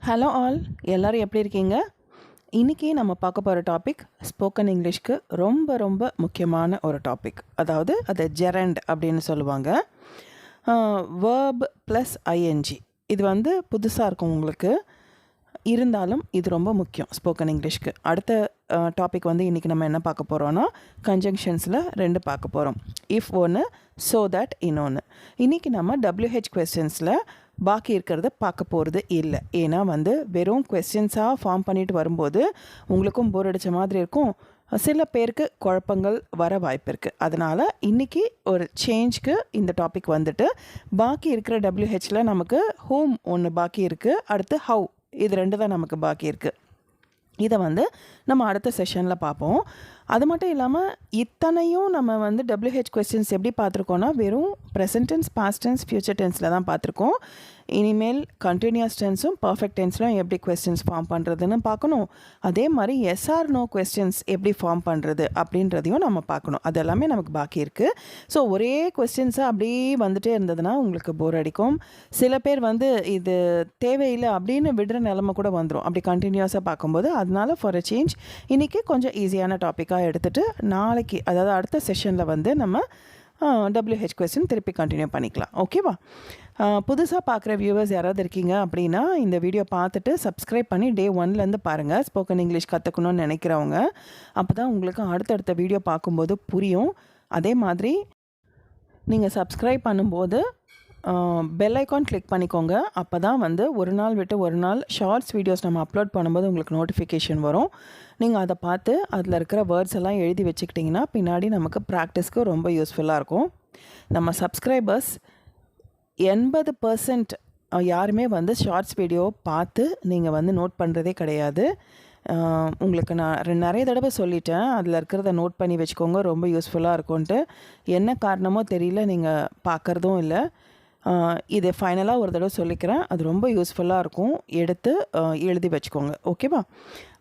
Hello all, எல்லோரும் எப்படி இருக்கீங்க? இன்றைக்கி நம்ம பார்க்க போகிற டாபிக் ஸ்போக்கன் இங்கிலீஷ்க்கு ரொம்ப ரொம்ப முக்கியமான ஒரு டாபிக். அதாவது அது ஜெரண்ட் அப்படின்னு சொல்லுவாங்க. Verb plus ING. இது புதுசாக இருக்கும் உங்களுக்கு. இருந்தாலும் இது ரொம்ப முக்கியம் ஸ்போக்கன் இங்கிலீஷ்க்கு. அடுத்த டாபிக் இன்றைக்கி நம்ம என்ன பார்க்க போகிறோன்னா கன்ஜங்ஷன்ஸில் 2 பார்க்க போகிறோம். இஃப் ஒன்று, ஸோ தட் இன்னொன்று. இன்றைக்கி நம்ம WH கொஸ்டின்ஸில் பாக்கி இருக்கிறத பார்க்க போகிறது இல்லை. ஏன்னா வெறும் கொஸ்டின்ஸாக ஃபார்ம் பண்ணிட்டு வரும்போது உங்களுக்கும் போர் அடித்த மாதிரி இருக்கும். சில பேருக்கு குழப்பங்கள் வர வாய்ப்பு இருக்குது. அதனால் இன்றைக்கி ஒரு சேஞ்ச்க்கு இந்த டாபிக் பாக்கி இருக்கிற WHல நமக்கு ஹூம் ஒன்று பாக்கி இருக்குது, அடுத்து ஹவு, இது 2 தான் நமக்கு பாக்கி இருக்குது. இதை நம்ம அடுத்த செஷனில் பார்ப்போம். அது மட்டும் இல்லாமல் இத்தனையும் நம்ம WH கொஸ்டின்ஸ் எப்படி பார்த்துருக்கோன்னா வெறும் present tense, past tense, future டென்ஸில் தான் பார்த்துருக்கோம். இனிமேல் கண்டினியூஸ் டென்ஸும் பர்ஃபெக்ட் டென்ஸ்லாம் எப்படி கொஸ்டின்ஸ் ஃபார்ம் பண்ணுறதுன்னு பார்க்கணும். அதே மாதிரி எஸ்ஆர் நோ கொஸ்டின்ஸ் எப்படி ஃபார்ம் பண்ணுறது அப்படின்றதையும் நம்ம பார்க்கணும். அது எல்லாமே நமக்கு பாக்கி இருக்குது. ஸோ ஒரே கொஸ்டின்ஸை அப்படியே வந்துட்டே இருந்ததுன்னா உங்களுக்கு போர் அடிக்கும். சில பேர் இது தேவையில்லை அப்படின்னு விடுற நிலமை கூட வந்துடும் அப்படி கண்டினியூஸாக பார்க்கும்போது. அதனால ஃபார் அ சேஞ்ச் இன்றைக்கி கொஞ்சம் ஈஸியான டாப்பிக்காக எடுத்துகிட்டு நாளைக்கு, அதாவது அடுத்த செஷனில் நம்ம WH கொஸ்டின் திருப்பி கண்டினியூ பண்ணிக்கலாம். ஓகேவா? புதுசாக பார்க்குற வியூவர்ஸ் யாராவது இருக்கீங்க அப்படின்னா இந்த வீடியோ பார்த்துட்டு சப்ஸ்கிரைப் பண்ணி டே 1லேருந்து பாருங்கள். ஸ்போக்கன் இங்கிலீஷ் கற்றுக்கணும்னு நினைக்கிறவங்க. அப்போ தான் உங்களுக்கு அடுத்தடுத்த வீடியோ பார்க்கும்போது புரியும். அதே மாதிரி நீங்கள் சப்ஸ்கிரைப் பண்ணும்போது பெல் ஐக்கான் கிளிக் பண்ணிக்கோங்க. அப்போ தான் ஒரு நாள் விட்டு ஒரு நாள் ஷார்ட்ஸ் வீடியோஸ் நம்ம அப்லோட் பண்ணும்போது உங்களுக்கு நோட்டிஃபிகேஷன் வரும். நீங்கள் அதை பார்த்து அதில் இருக்கிற வேர்ட்ஸ் எல்லாம் எழுதி வச்சுக்கிட்டிங்கன்னா பின்னாடி நமக்கு ப்ராக்டிஸ்க்கு ரொம்ப யூஸ்ஃபுல்லாக இருக்கும். நம்ம சப்ஸ்கிரைபர்ஸ் 80% யாருமே ஷார்ட்ஸ் வீடியோ பார்த்து நீங்கள் நோட் பண்ணுறதே கிடையாது. உங்களுக்கு நான் நிறைய தடவை சொல்லிட்டேன், அதில் இருக்கிறத நோட் பண்ணி வச்சுக்கோங்க, ரொம்ப யூஸ்ஃபுல்லாக இருக்கும்ன்ட்டு. என்ன காரணமோ தெரியல, நீங்கள் பார்க்குறதும் இல்லை. இது ஃபைனலாக ஒரு தடவை சொல்லிக்கிறேன், அது ரொம்ப யூஸ்ஃபுல்லாக இருக்கும். எடுத்து எழுதி வச்சுக்கோங்க. ஓகேவா?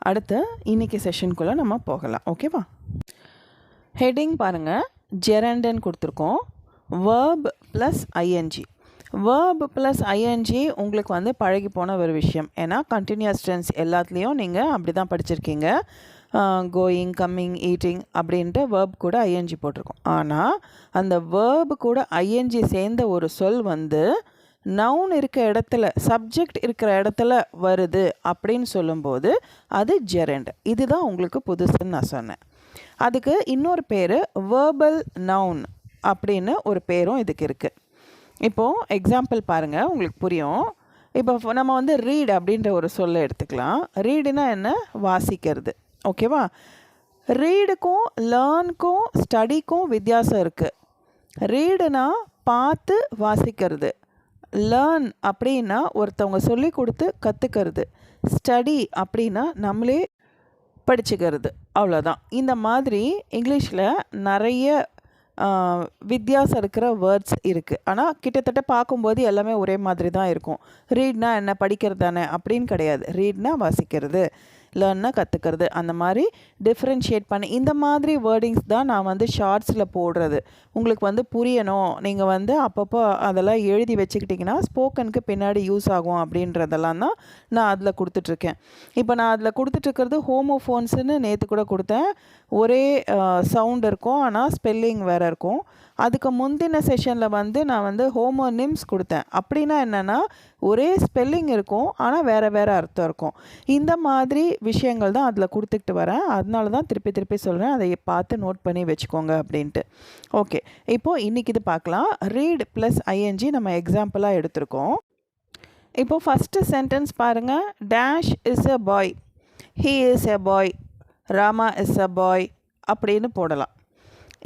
அடுத்து இன்றைக்கி செஷனுக்குள்ளே நம்ம போகலாம். ஓகேவா? ஹெட்டிங் பாருங்கள், ஜெரண்டுன்னு கொடுத்துருக்கோம். Verb plus ING. Verb plus ING உங்களுக்கு பழகி போன ஒரு விஷயம். ஏன்னா கண்டினியூஸ் டென்ஸ் எல்லாத்துலேயும் நீங்கள் அப்படி தான் படிச்சிருக்கீங்க. கோயிங், கம்மிங், ஈட்டிங் அப்படின்ட்டு வேர்ப் கூட ஐஎன்ஜி போட்டிருக்கோம். ஆனால் அந்த வேர்பு கூட ஐஎன்ஜி சேர்ந்த ஒரு சொல் நவுன் இருக்க இடத்துல, சப்ஜெக்ட் இருக்கிற இடத்துல வருது அப்படின்னு சொல்லும்போது அது ஜெரண்ட். இதுதான் உங்களுக்கு புதுசுன்னு நான் சொன்னேன். அதுக்கு இன்னொரு பேர் வேர்பல் நவுன் அப்படின்னு ஒரு பேரும் இதுக்கு இருக்குது. இப்போது எக்ஸாம்பிள் பாருங்கள், உங்களுக்கு புரியும். இப்போ நம்ம ரீட் அப்படின்ற ஒரு சொல்லை எடுத்துக்கலாம். ரீடுனா என்ன? வாசிக்கிறது. ஓகேவா? ரீடுக்கும் லேர்னுக்கும் ஸ்டடிக்கும் வித்தியாசம் இருக்குது. ரீடுனா பார்த்து வாசிக்கிறது. லேர்ன் அப்படின்னா ஒருத்தவங்க சொல்லி கொடுத்து கற்றுக்கிறது. ஸ்டடி அப்படின்னா நம்மளே படிச்சுக்கிறது. அவ்வளோதான். இந்த மாதிரி இங்கிலீஷில் நிறைய வித்தியாசம் இருக்கிற வேர்ட்ஸ் இருக்குது. ஆனால் கிட்டத்தட்ட பார்க்கும்போது எல்லாமே ஒரே மாதிரி தான் இருக்கும். ரீட்னா என்ன? படிக்கிறது தானே அப்படின்னு கிடையாது. ரீட்னா வாசிக்கிறது, லேர்ன்னா கற்றுக்கிறது. அந்த மாதிரி டிஃப்ரென்ஷியேட் பண்ணி இந்த மாதிரி வேர்டிங்ஸ் தான் நான் ஷார்ட்ஸில் போடுறது. உங்களுக்கு புரியணும், நீங்கள் அப்பப்போ அதெல்லாம் எழுதி வச்சுக்கிட்டிங்கன்னா ஸ்போக்கனுக்கு பின்னாடி யூஸ் ஆகும் அப்படின்றதெல்லாம் தான் நான் அதில் கொடுத்துட்ருக்கேன். இப்போ நான் அதில் கொடுத்துட்ருக்கிறது ஹோமோஃபோன்ஸுன்னு நேற்று கூட கொடுத்தேன். ஒரே சவுண்ட் இருக்கும், ஆனால் ஸ்பெல்லிங் வேறு இருக்கும். அதுக்கு முந்தின செஷனில் நான் ஹோமோனிம்ஸ் கொடுத்தேன். அப்படின்னா என்னென்னா ஒரே ஸ்பெல்லிங் இருக்கும், ஆனால் வேறு வேறு அர்த்தம் இருக்கும். இந்த மாதிரி விஷயங்கள் தான் அதில் கொடுத்துக்கிட்டு வரேன். அதனால தான் திருப்பி திருப்பி சொல்கிறேன், அதை பார்த்து நோட் பண்ணி வச்சுக்கோங்க அப்படின்ட்டு. ஓகே, இப்போது இன்றைக்கி இது பார்க்கலாம். ரீட் ப்ளஸ் ஐஎன்ஜி நம்ம எக்ஸாம்பிளாக எடுத்திருக்கோம். இப்போது ஃபஸ்ட்டு சென்டென்ஸ் பாருங்கள். Dash is a boy, he is a boy, Rama is a boy அப்படின்னு போடலாம்.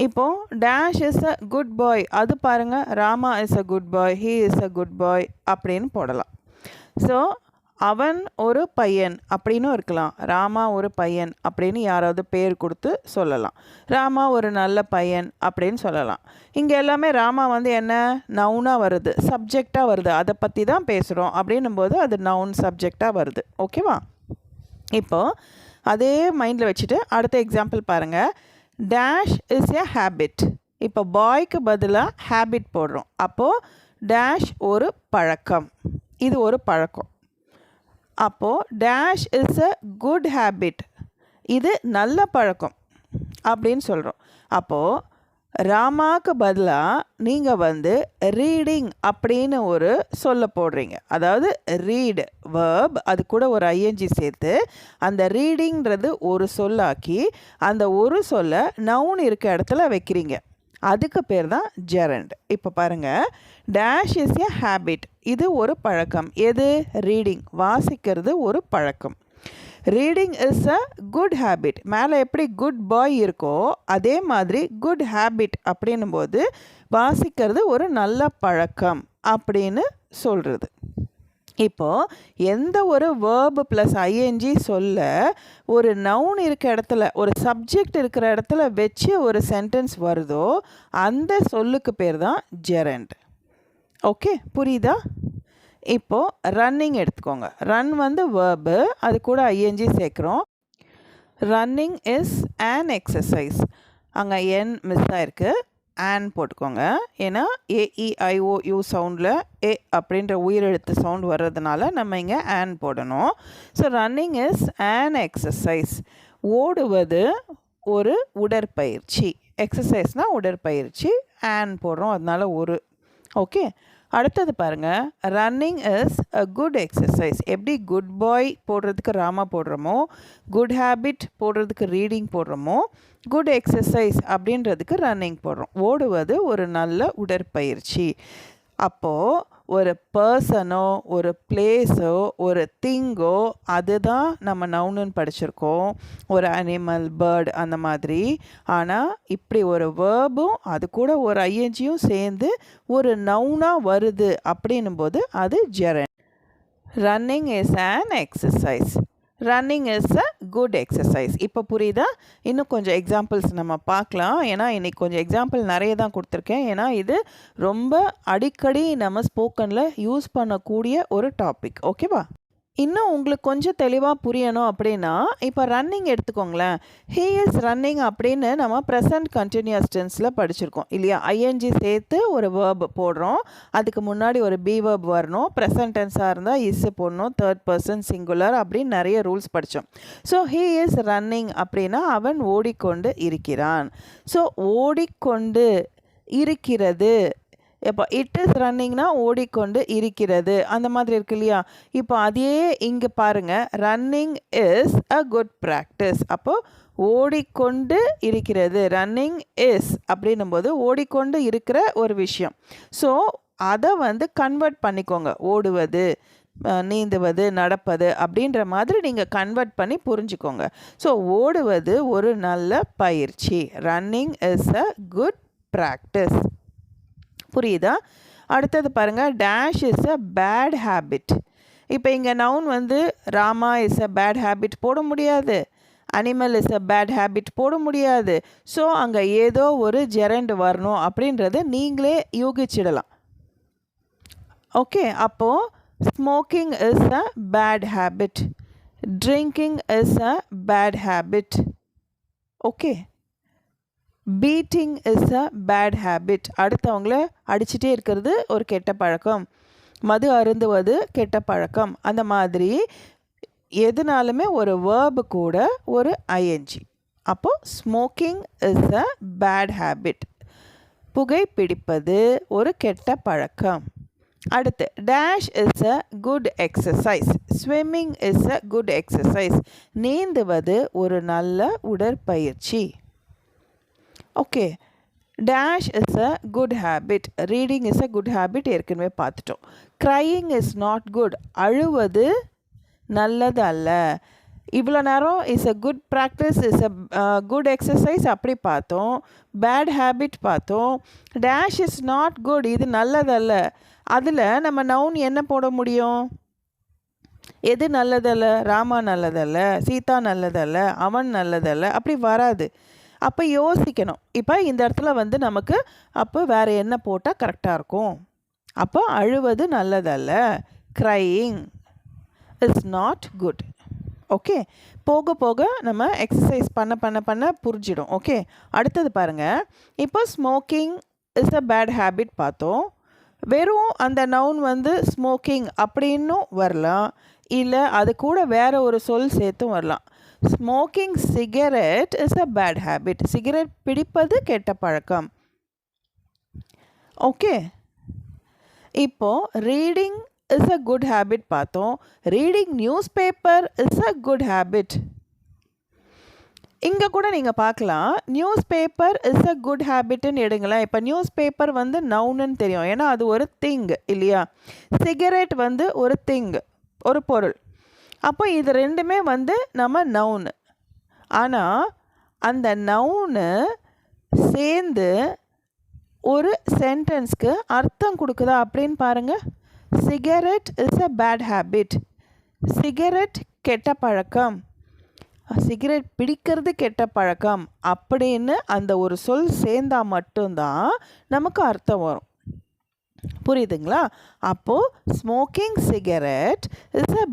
இப்போது dash is a good boy, அது பாருங்கள், Rama is a good boy, he is a good boy அப்படின்னு போடலாம். ஸோ அவன் ஒரு பையன் அப்படின்னு இருக்கலாம், ராமா ஒரு பையன் அப்படின்னு யாராவது பேர் கொடுத்து சொல்லலாம். ராமா ஒரு நல்ல பையன் அப்படின்னு சொல்லலாம். இங்கே எல்லாமே ராமா என்ன நவுனாக வருது, சப்ஜெக்டாக வருது, அதை பற்றி தான் பேசுகிறோம் அப்படின்னும் போது அது நவுன் சப்ஜெக்டாக வருது. ஓகேவா? இப்போது அதே மைண்டில் வச்சுட்டு அடுத்த எக்ஸாம்பிள் பாருங்கள். Dash is a habit. இப்போ பாய்க்கு பதிலாக ஹேபிட் போடுறோம். அப்போது டேஷ் ஒரு பழக்கம், இது ஒரு பழக்கம். அப்போது dash is a good habit, இது நல்ல பழக்கம் அப்படின்னு சொல்கிறோம். அப்போது ராமாவுக்கு பதிலாக நீங்கள் வந்து ரீடிங் அப்படின்னு ஒரு சொல்ல போடுறீங்க. அதாவது ரீடு வேர்ப், அது கூட ஒரு ஐஎன்ஜி சேர்த்து அந்த ரீடிங்கிறது ஒரு சொல்லாக்கி அந்த ஒரு சொல்ல நவுன் இருக்க இடத்துல வைக்கிறீங்க. அதுக்கு பேர் தான் ஜெரண்ட். இப்போ பாருங்கள், டேஷ் இஸ் எ ஹேபிட், இது ஒரு பழக்கம். எது? ரீடிங், வாசிக்கிறது ஒரு பழக்கம். Reading is a good habit, மேலே எப்படி குட் பாய் இருக்கோ அதே மாதிரி குட் ஹேபிட் அப்படின்னும் போது வாசிக்கிறது ஒரு நல்ல பழக்கம் அப்படின்னு சொல்கிறது. இப்போது எந்த ஒரு வேர்பு ப்ளஸ் ஐஎன்ஜி சொல்ல ஒரு நவுன் இருக்க இடத்துல, ஒரு சப்ஜெக்ட் இருக்கிற இடத்துல வச்சு ஒரு சென்டென்ஸ் வருதோ அந்த சொல்லுக்கு பேர் தான் ஜெரண்ட். ஓகே, புரியுதா? இப்போது ரன்னிங் எடுத்துக்கோங்க. ரன் வந்து வேர்பு, அது கூட ஐஎன்ஜி சேர்க்குறோம். Running is an exercise. அங்கே என் மிஸ் ஆயிருக்கு, ஆன் போட்டுக்கோங்க. ஏன்னா ஏஇஐஓயு சவுண்டில் ஏ அப்படின்ற உயிரெழுத்து சவுண்ட் வர்றதுனால நம்ம இங்கே ஆன் போடணும். So running is an exercise. ஓடுவது ஒரு உடற்பயிற்சி. எக்ஸசைஸ்னால் உடற்பயிற்சி, ஆன் போடுறோம், அதனால ஒரு. ஓகே, அடுத்தது பாருங்கள், running is a good exercise. எப்படி குட் பாய் போடுறதுக்கு ராமா போடுறோமோ, குட் ஹேபிட் போடுறதுக்கு ரீடிங் போடுறோமோ, குட் எக்ஸசைஸ் அப்படின்றதுக்கு ரன்னிங் போடுறோம். ஓடுவது ஒரு நல்ல உடற்பயிற்சி. அப்போது ஒரு பர்சனோ ஒரு பிளேஸோ ஒரு திங்கோ அதுதான் நம்ம நவுனுன்னு படிச்சிருக்கோம், ஒரு அனிமல், பேர்டு அந்த மாதிரி. ஆனால் இப்படி ஒரு வேர்பும் அது கூட ஒரு ஐஎன்ஜியும் சேர்ந்து ஒரு நவுனாக வருது அப்படின்னும் போது அது gerund. Running is an exercise. Running is a good exercise. இப்போ புரியுதா? இன்னும் கொஞ்சம் எக்ஸாம்பிள்ஸ் நம்ம பார்க்கலாம். ஏன்னா இன்றைக்கி கொஞ்சம் எக்ஸாம்பிள் நிறைய தான் கொடுத்துருக்கேன். ஏன்னா இது ரொம்ப அடிக்கடி நம்ம ஸ்போக்கனில் யூஸ் பண்ணக்கூடிய ஒரு டாபிக். ஓகேவா? இன்னும் உங்களுக்கு கொஞ்சம் தெளிவாக புரியணும் அப்படின்னா, இப்போ ரன்னிங் எடுத்துக்கோங்களேன். ஹீ இஸ் ரன்னிங் அப்படின்னு நம்ம ப்ரெசன்ட் கண்டினியூஸ் டென்ஸில் படிச்சிருக்கோம் இல்லையா? ஐஎன்ஜி சேர்த்து ஒரு வேர்ப் போடுறோம், அதுக்கு முன்னாடி ஒரு பி வேர்ப் வரணும். ப்ரெசன்ட் டென்ஸாக இருந்தால் இஸ் போடணும், தேர்ட் பர்சன் சிங்குலர் அப்படின்னு நிறைய ரூல்ஸ் படித்தோம். ஸோ ஹீ இஸ் ரன்னிங் அப்படின்னா அவன் ஓடிக்கொண்டு இருக்கிறான். ஸோ ஓடிக்கொண்டு இருக்கிறது. இப்போ இட் இஸ் ரன்னிங்னா ஓடிக்கொண்டு இருக்கிறது அந்த மாதிரி இருக்கு இல்லையா? இப்போ அதே இங்கே பாருங்கள், running is a good practice. அப்போது ஓடிக்கொண்டு இருக்கிறது, ரன்னிங் இஸ் அப்படின்னும் போது ஓடிக்கொண்டு இருக்கிற ஒரு விஷயம். ஸோ அதை வந்து கன்வெர்ட் பண்ணிக்கோங்க. ஓடுவது, நீந்துவது, நடப்பது அப்படின்ற மாதிரி நீங்கள் கன்வெர்ட் பண்ணி புரிஞ்சுக்கோங்க. ஸோ ஓடுவது ஒரு நல்ல பயிற்சி. Running is a good practice. புரியுதா? அடுத்தது பாருங்கள், dash is a bad habit. இப்போ இங்கே நவுன் வந்து Rama is a bad habit போட முடியாது, animal is a bad habit போட முடியாது. ஸோ அங்கே ஏதோ ஒரு ஜெரண்ட் வரணும் அப்படின்றத நீங்களே யூகிச்சிடலாம். ஓகே, அப்போது smoking is a bad habit, drinking is a bad habit. Okay, beating is a bad habit. அடுத்தவங்கள அடிச்சுட்டே இருக்கிறது ஒரு கெட்ட பழக்கம், மது அருந்துவது கெட்ட பழக்கம். அந்த மாதிரி எதுனாலுமே ஒரு வேர்பு கூட ஒரு ஐஎன்ஜி. அப்போது smoking is a bad habit, புகைப்பிடிப்பது ஒரு கெட்ட பழக்கம். அடுத்து dash is a good exercise. Swimming is a good exercise. நீந்துவது ஒரு நல்ல உடற்பயிற்சி. Okay, dash is a good habit, reading is a good habit ஏற்கனவே பார்த்துட்டோம். க்ரையிங் இஸ் நாட் குட், அழுவது நல்லது அல்ல. இவ்வளோ நேரம் is a good practice, is a good exercise அப்படி பார்த்தோம், பேட் ஹேபிட் பார்த்தோம். டேஷ் இஸ் நாட் குட், இது நல்லதல்ல. அதில் நம்ம நவுன் என்ன போட முடியும்? எது நல்லதல்ல? ராமா நல்லதல்ல, சீதா நல்லதல்ல, அவன் நல்லதல்ல, அப்படி வராது. அப்போ யோசிக்கணும். இப்போ இந்த இடத்துல வந்து நமக்கு அப்போ வேறு என்ன போட்டால் கரெக்டாக இருக்கும்? அப்போ அழுவது நல்லதல்ல, crying is not good. Okay, போக போக நம்ம எக்ஸசைஸ் பண்ண பண்ண பண்ண புரிஞ்சிடும். ஓகே, அடுத்தது பாருங்கள், இப்போ smoking is a bad habit பார்த்தோம். வெறும் அந்த நவுன் வந்து ஸ்மோக்கிங் அப்படின்னும் வரலாம், இல்லை அது கூட வேற ஒரு சொல் சேர்த்தும் வரலாம். Smoking cigarette is a bad habit. Cigarette பிடிப்பது கெட்ட பழக்கம். ஓகே, இப்போ reading is a good habit பார்த்தோம். Reading newspaper is a good habit. இங்கே கூட நீங்கள் பார்க்கலாம், newspaper is a good ஹேபிட்னு எடுங்களேன். இப்போ நியூஸ் பேப்பர் வந்து நவுன்னு தெரியும், ஏன்னா அது ஒரு திங் இல்லையா. சிகரெட் வந்து ஒரு திங், ஒரு பொருள். அப்போ இது ரெண்டுமே வந்து நம்ம நவுனு. ஆனால் அந்த நவுனு சேர்ந்து ஒரு சென்டென்ஸ்க்கு அர்த்தம் கொடுக்குதா அப்படின்னு பாருங்கள். Cigarette is a bad habit. Cigarette கெட்ட பழக்கம், சிகரெட் பிடிக்கிறது கெட்ட பழக்கம் அப்படின்னு அந்த ஒரு சொல் சேர்ந்தால் மட்டும்தான் நமக்கு அர்த்தம் வரும். புரியுதுங்களா? அப்போது smoking cigarette is a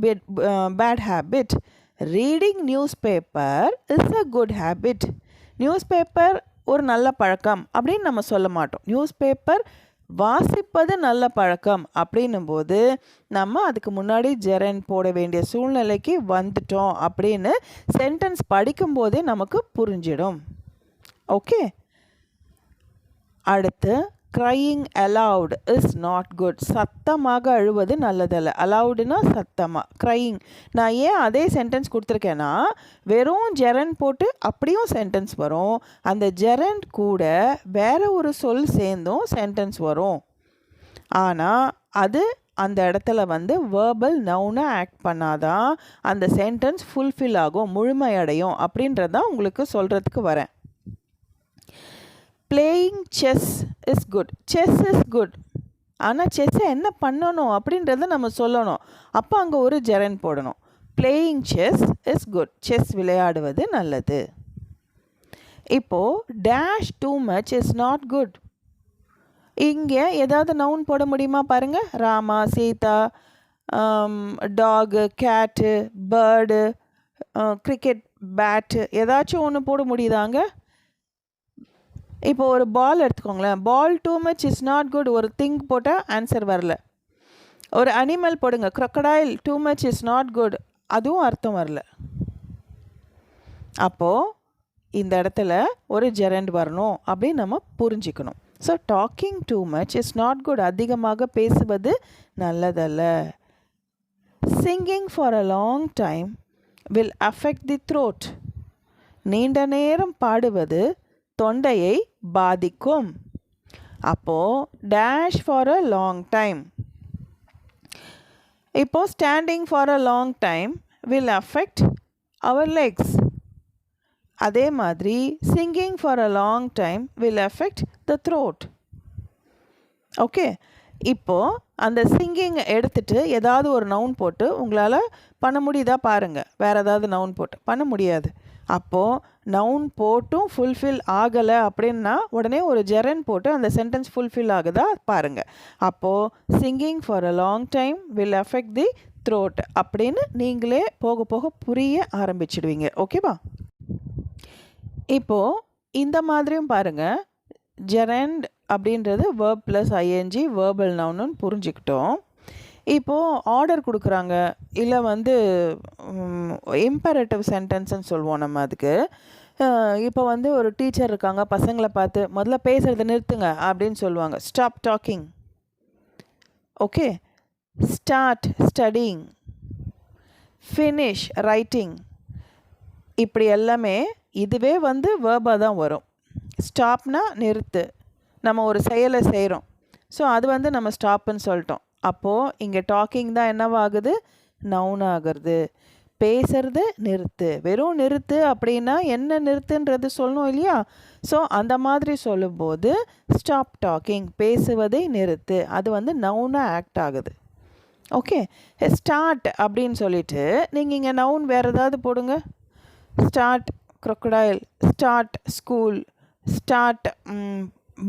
bad habit. Reading newspaper is a good habit. Newspaper ஒரு நல்ல பழக்கம் அப்படின்னு நம்ம சொல்ல மாட்டோம். நியூஸ் பேப்பர் வாசிப்பது நல்ல பழக்கம் அப்படின்னும் போது நம்ம அதுக்கு முன்னாடி ஜெரண்ட் போட வேண்டிய சூழ்நிலைக்கு வந்துட்டோம் அப்படின்னு சென்டென்ஸ் படிக்கும்போதே நமக்கு புரிஞ்சிடும். ஓகே, அடுத்து crying allowed is not good. சத்தமாக அழுவது நல்லதல்ல. அலவுடுனா சத்தமாக. க்ரையிங், நான் ஏன் அதே சென்டென்ஸ் கொடுத்துருக்கேன்னா, வெறும் ஜெரண்ட் போட்டு அப்படியும் சென்டென்ஸ் வரும், அந்த ஜெரண்ட் கூட வேற ஒரு சொல் சேர்ந்தும் சென்டென்ஸ் வரும். ஆனால் அது அந்த இடத்துல வந்து வேர்பல் நவுனை ஆக்ட் பண்ணாதான் அந்த சென்டென்ஸ் ஃபுல்ஃபில் ஆகும், முழுமையடையும் அப்படின்றதான் உங்களுக்கு சொல்கிறதுக்கு வரேன். Playing chess is good. Chess is good. ஆனால் செஸ்ஸை என்ன பண்ணணும் அப்படின்றத நம்ம சொல்லணும். அப்போ அங்கே ஒரு ஜெரண்ட் போடணும். Playing chess is good. Chess விளையாடுவது நல்லது. இப்போது dash too much is not good. இங்கே ஏதாவது நவுன் போட முடியுமா பாருங்கள். Rama, Sita, dog, cat, bird, cricket bat, ஏதாச்சும் ஒன்று போட முடியுதாங்க? இப்போ ஒரு பால் எடுத்துக்கோங்களேன். Ball too much is not good. ஒரு திங்க் போட்டால் ஆன்சர் வரல. ஒரு அனிமல் போடுங்க, crocodile too much is not good, அதுவும் அர்த்தம் வரல. அப்போது இந்த இடத்துல ஒரு ஜெரண்ட் வரணும் அப்படின்னு நம்ம புரிஞ்சிக்கணும். So talking too much is not good. அதிகமாக பேசுவது நல்லதல்ல. Singing for a long time will affect the throat. நீண்ட நேரம் பாடுவது தொண்டையை பாதிக்கும். அப்போது dash for a long time. இப்போது standing for a long time will affect our legs. அதே மாதிரி singing for a long time will affect the throat. Okay, இப்போது அந்த சிங்கிங் எடுத்துகிட்டு ஏதாவது ஒரு நவுன் போட்டு உங்களால் பண்ண முடியுதா பாருங்கள். வேறு ஏதாவது நவுன் போட்டு பண்ண முடியாது. அப்போது நவுன் போட்டும் ஃபுல்ஃபில் ஆகலை அப்படின்னா உடனே ஒரு ஜெரண்ட் போட்டு அந்த சென்டென்ஸ் ஃபுல்ஃபில் ஆகுதா பாருங்கள். அப்போது singing for a long time will affect the throat அப்படின்னு நீங்களே போக போக புரிய ஆரம்பிச்சிடுவீங்க. ஓகேவா? இப்போது இந்த மாதிரியும் பாருங்கள். ஜெரண்ட் அப்படின்றது வேர்ப் ப்ளஸ் ஐஎன்ஜி வேர்பல் நவுன்னு புரிஞ்சுக்கிட்டோம். இப்போது ஆர்டர் கொடுக்குறாங்க, இல்லை வந்து இம்பேரேட்டிவ் சென்டென்ஸ்ன்னு சொல்லுவோம் நம்ம அதுக்கு. இப்போ வந்து ஒரு டீச்சர் இருக்காங்க, பசங்களை பார்த்து முதல்ல பேசுகிறத நிறுத்துங்க அப்படின்னு சொல்லுவாங்க. Stop talking. Okay, start studying, finish writing. இப்படி எல்லாமே இதுவே வந்து வேர்பாக தான் வரும். ஸ்டாப்னா நிறுத்து, நம்ம ஒரு செயலை செய்கிறோம், ஸோ அது வந்து நம்ம ஸ்டாப்புன்னு சொல்லிட்டோம். அப்போது இங்கே டாக்கிங் தான் என்னவாகுது, நவுன் ஆகிறது. பேசுறது நிறுத்து. வெறும் நிறுத்து அப்படின்னா என்ன நிறுத்துன்றது சொல்லணும் இல்லையா? ஸோ அந்த மாதிரி சொல்லும்போது ஸ்டாப் டாக்கிங், பேசுவதை நிறுத்து, அது வந்து நவுனாக ஆக்ட் ஆகுது. ஓகே, ஸ்டார்ட் அப்படின்னு சொல்லிட்டு நீங்கள் இங்கே நவுன் வேறு ஏதாவது போடுங்க. Start crocodile, start school, start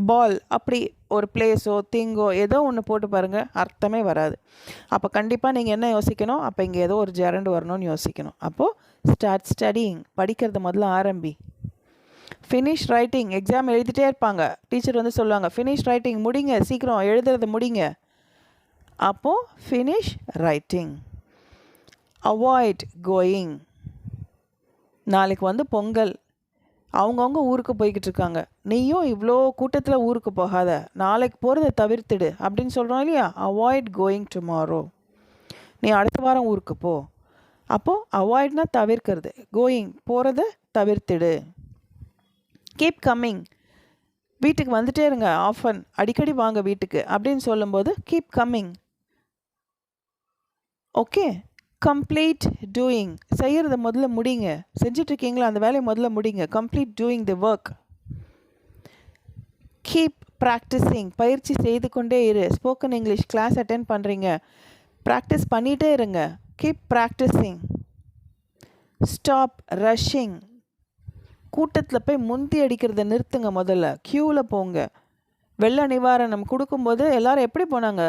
ball, அப்படி ஒரு பிளேஸோ திங்கோ ஏதோ ஒன்று போட்டு பாருங்கள், அர்த்தமே வராது. அப்போ கண்டிப்பாக நீங்கள் என்ன யோசிக்கணும், அப்போ இங்கே ஏதோ ஒரு ஜெரண்ட் வரணும்னு யோசிக்கணும். அப்போது ஸ்டார்ட் ஸ்டடிங், படிக்கிறத முதல்ல ஆரம்பி. ஃபினிஷ் ரைட்டிங், எக்ஸாம் எழுதிட்டே இருப்பாங்க, டீச்சர் வந்து சொல்லுவாங்க ஃபினிஷ் ரைட்டிங், முடிங்க சீக்கிரம் எழுதுறத முடிங்க. அப்போது ஃபினிஷ் ரைட்டிங். Avoid going. நாளைக்கு வந்து பொங்கல், அவங்கவுங்க ஊருக்கு போய்கிட்டு இருக்காங்க, நீயும் இவ்வளோ கூட்டத்தில் ஊருக்கு போகாத, நாளைக்கு போகிறத தவிர்த்துடு அப்படின்னு சொல்கிறோம் இல்லையா. Avoid going tomorrow. நீ அடுத்த வாரம் ஊருக்கு போ. அப்போது அவாய்ட்னா தவிர்க்கிறது, கோயிங் போகிறத தவிர்த்துடு. கீப் கம்மிங், வீட்டுக்கு வந்துட்டே இருங்க, ஆஃபன் அடிக்கடி வாங்க வீட்டுக்கு அப்படின்னு சொல்லும்போது keep coming. Okay. Complete doing, செய்கிறத முதல்ல முடிங்க, செஞ்சிட்ருக்கீங்களா அந்த வேலையை முதல்ல முடிங்க. Complete doing the work. Keep practising, பயிற்சி செய்து கொண்டே இரு. ஸ்போக்கன் இங்கிலீஷ் கிளாஸ் அட்டென்ட் பண்ணுறீங்க, ப்ராக்டிஸ் பண்ணிகிட்டே இருங்க. Keep practising. ஸ்டாப் ரஷ்ஷிங், கூட்டத்தில் போய் முந்தி அடிக்கிறத நிறுத்துங்க, முதல்ல க்யூவில் போங்க. வெள்ள நிவாரணம் கொடுக்கும்போது எல்லாரும் எப்படி போனாங்க,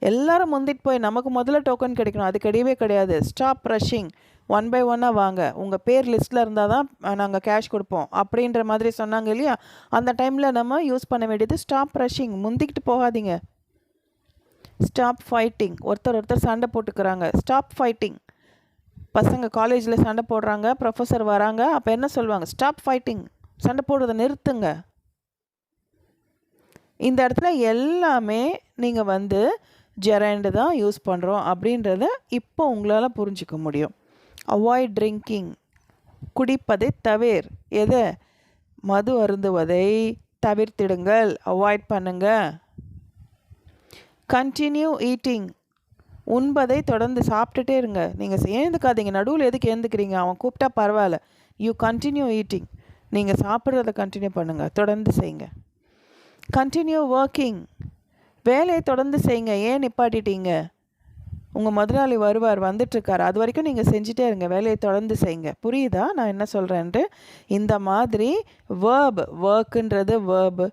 எல்லாரும் முந்திட்டு போய் நமக்கு முதல்ல டோக்கன் கிடைக்கணும், அது கிடையவே கிடையாது. ஸ்டாப் ரஷ்ஷிங், ஒன் பை ஒன்னாக வாங்க, உங்கள் பேர் லிஸ்ட்டில் இருந்தால் தான் நாங்கள் கேஷ் கொடுப்போம் அப்படின்ற மாதிரி சொன்னாங்க இல்லையா. அந்த டைமில் நம்ம யூஸ் பண்ண வேண்டியது ஸ்டாப் ரஷ்ஷிங், முந்திக்கிட்டு போகாதீங்க. ஸ்டாப் ஃபைட்டிங், ஒருத்தர் சண்டை போட்டுக்கிறாங்க, ஸ்டாப் ஃபைட்டிங். பசங்க காலேஜில் சண்டை போடுறாங்க, ப்ரொஃபஸர் வராங்க, அப்போ என்ன சொல்லுவாங்க, ஸ்டாப் ஃபைட்டிங், சண்டை போடுறதை நிறுத்துங்க. இந்த இடத்துல எல்லாமே நீங்கள் வந்து ஜெரண்ட் தான் யூஸ் பண்ணுறோம் அப்படின்றத இப்போ உங்களால் புரிஞ்சிக்க முடியும். அவாய்ட் ட்ரிங்கிங், குடிப்பதை தவிர். எதை, மது அருந்துவதை தவிர்த்திடுங்கள், அவாய்ட் பண்ணுங்க. கண்டினியூ ஈட்டிங், உண்பதை தொடர்ந்து சாப்பிட்டுட்டே இருங்க. நீங்கள் ஏந்துக்காதீங்க, நடுவில் எதுக்கு ஏந்துக்கிறீங்க, அவன் கூப்பிட்டா பரவாயில்ல. யூ கண்டினியூ ஈட்டிங், நீங்கள் சாப்பிட்றத கண்டினியூ பண்ணுங்கள், தொடர்ந்து செய்யுங்க. கண்டினியூ ஒர்க்கிங், வேலையை தொடர்ந்து செய்யுங்க, ஏன் நிப்பாட்டிட்டீங்க, உங்கள் முதலாளி வருவார், வந்துட்டுருக்கார், அது வரைக்கும் நீங்கள் செஞ்சுட்டே இருங்க, வேலையை தொடர்ந்து செய்யுங்க. புரியுதா நான் என்ன சொல்கிறேன்ட்டு. இந்த மாதிரி வேர்ப், ஒர்க்குன்றது verb,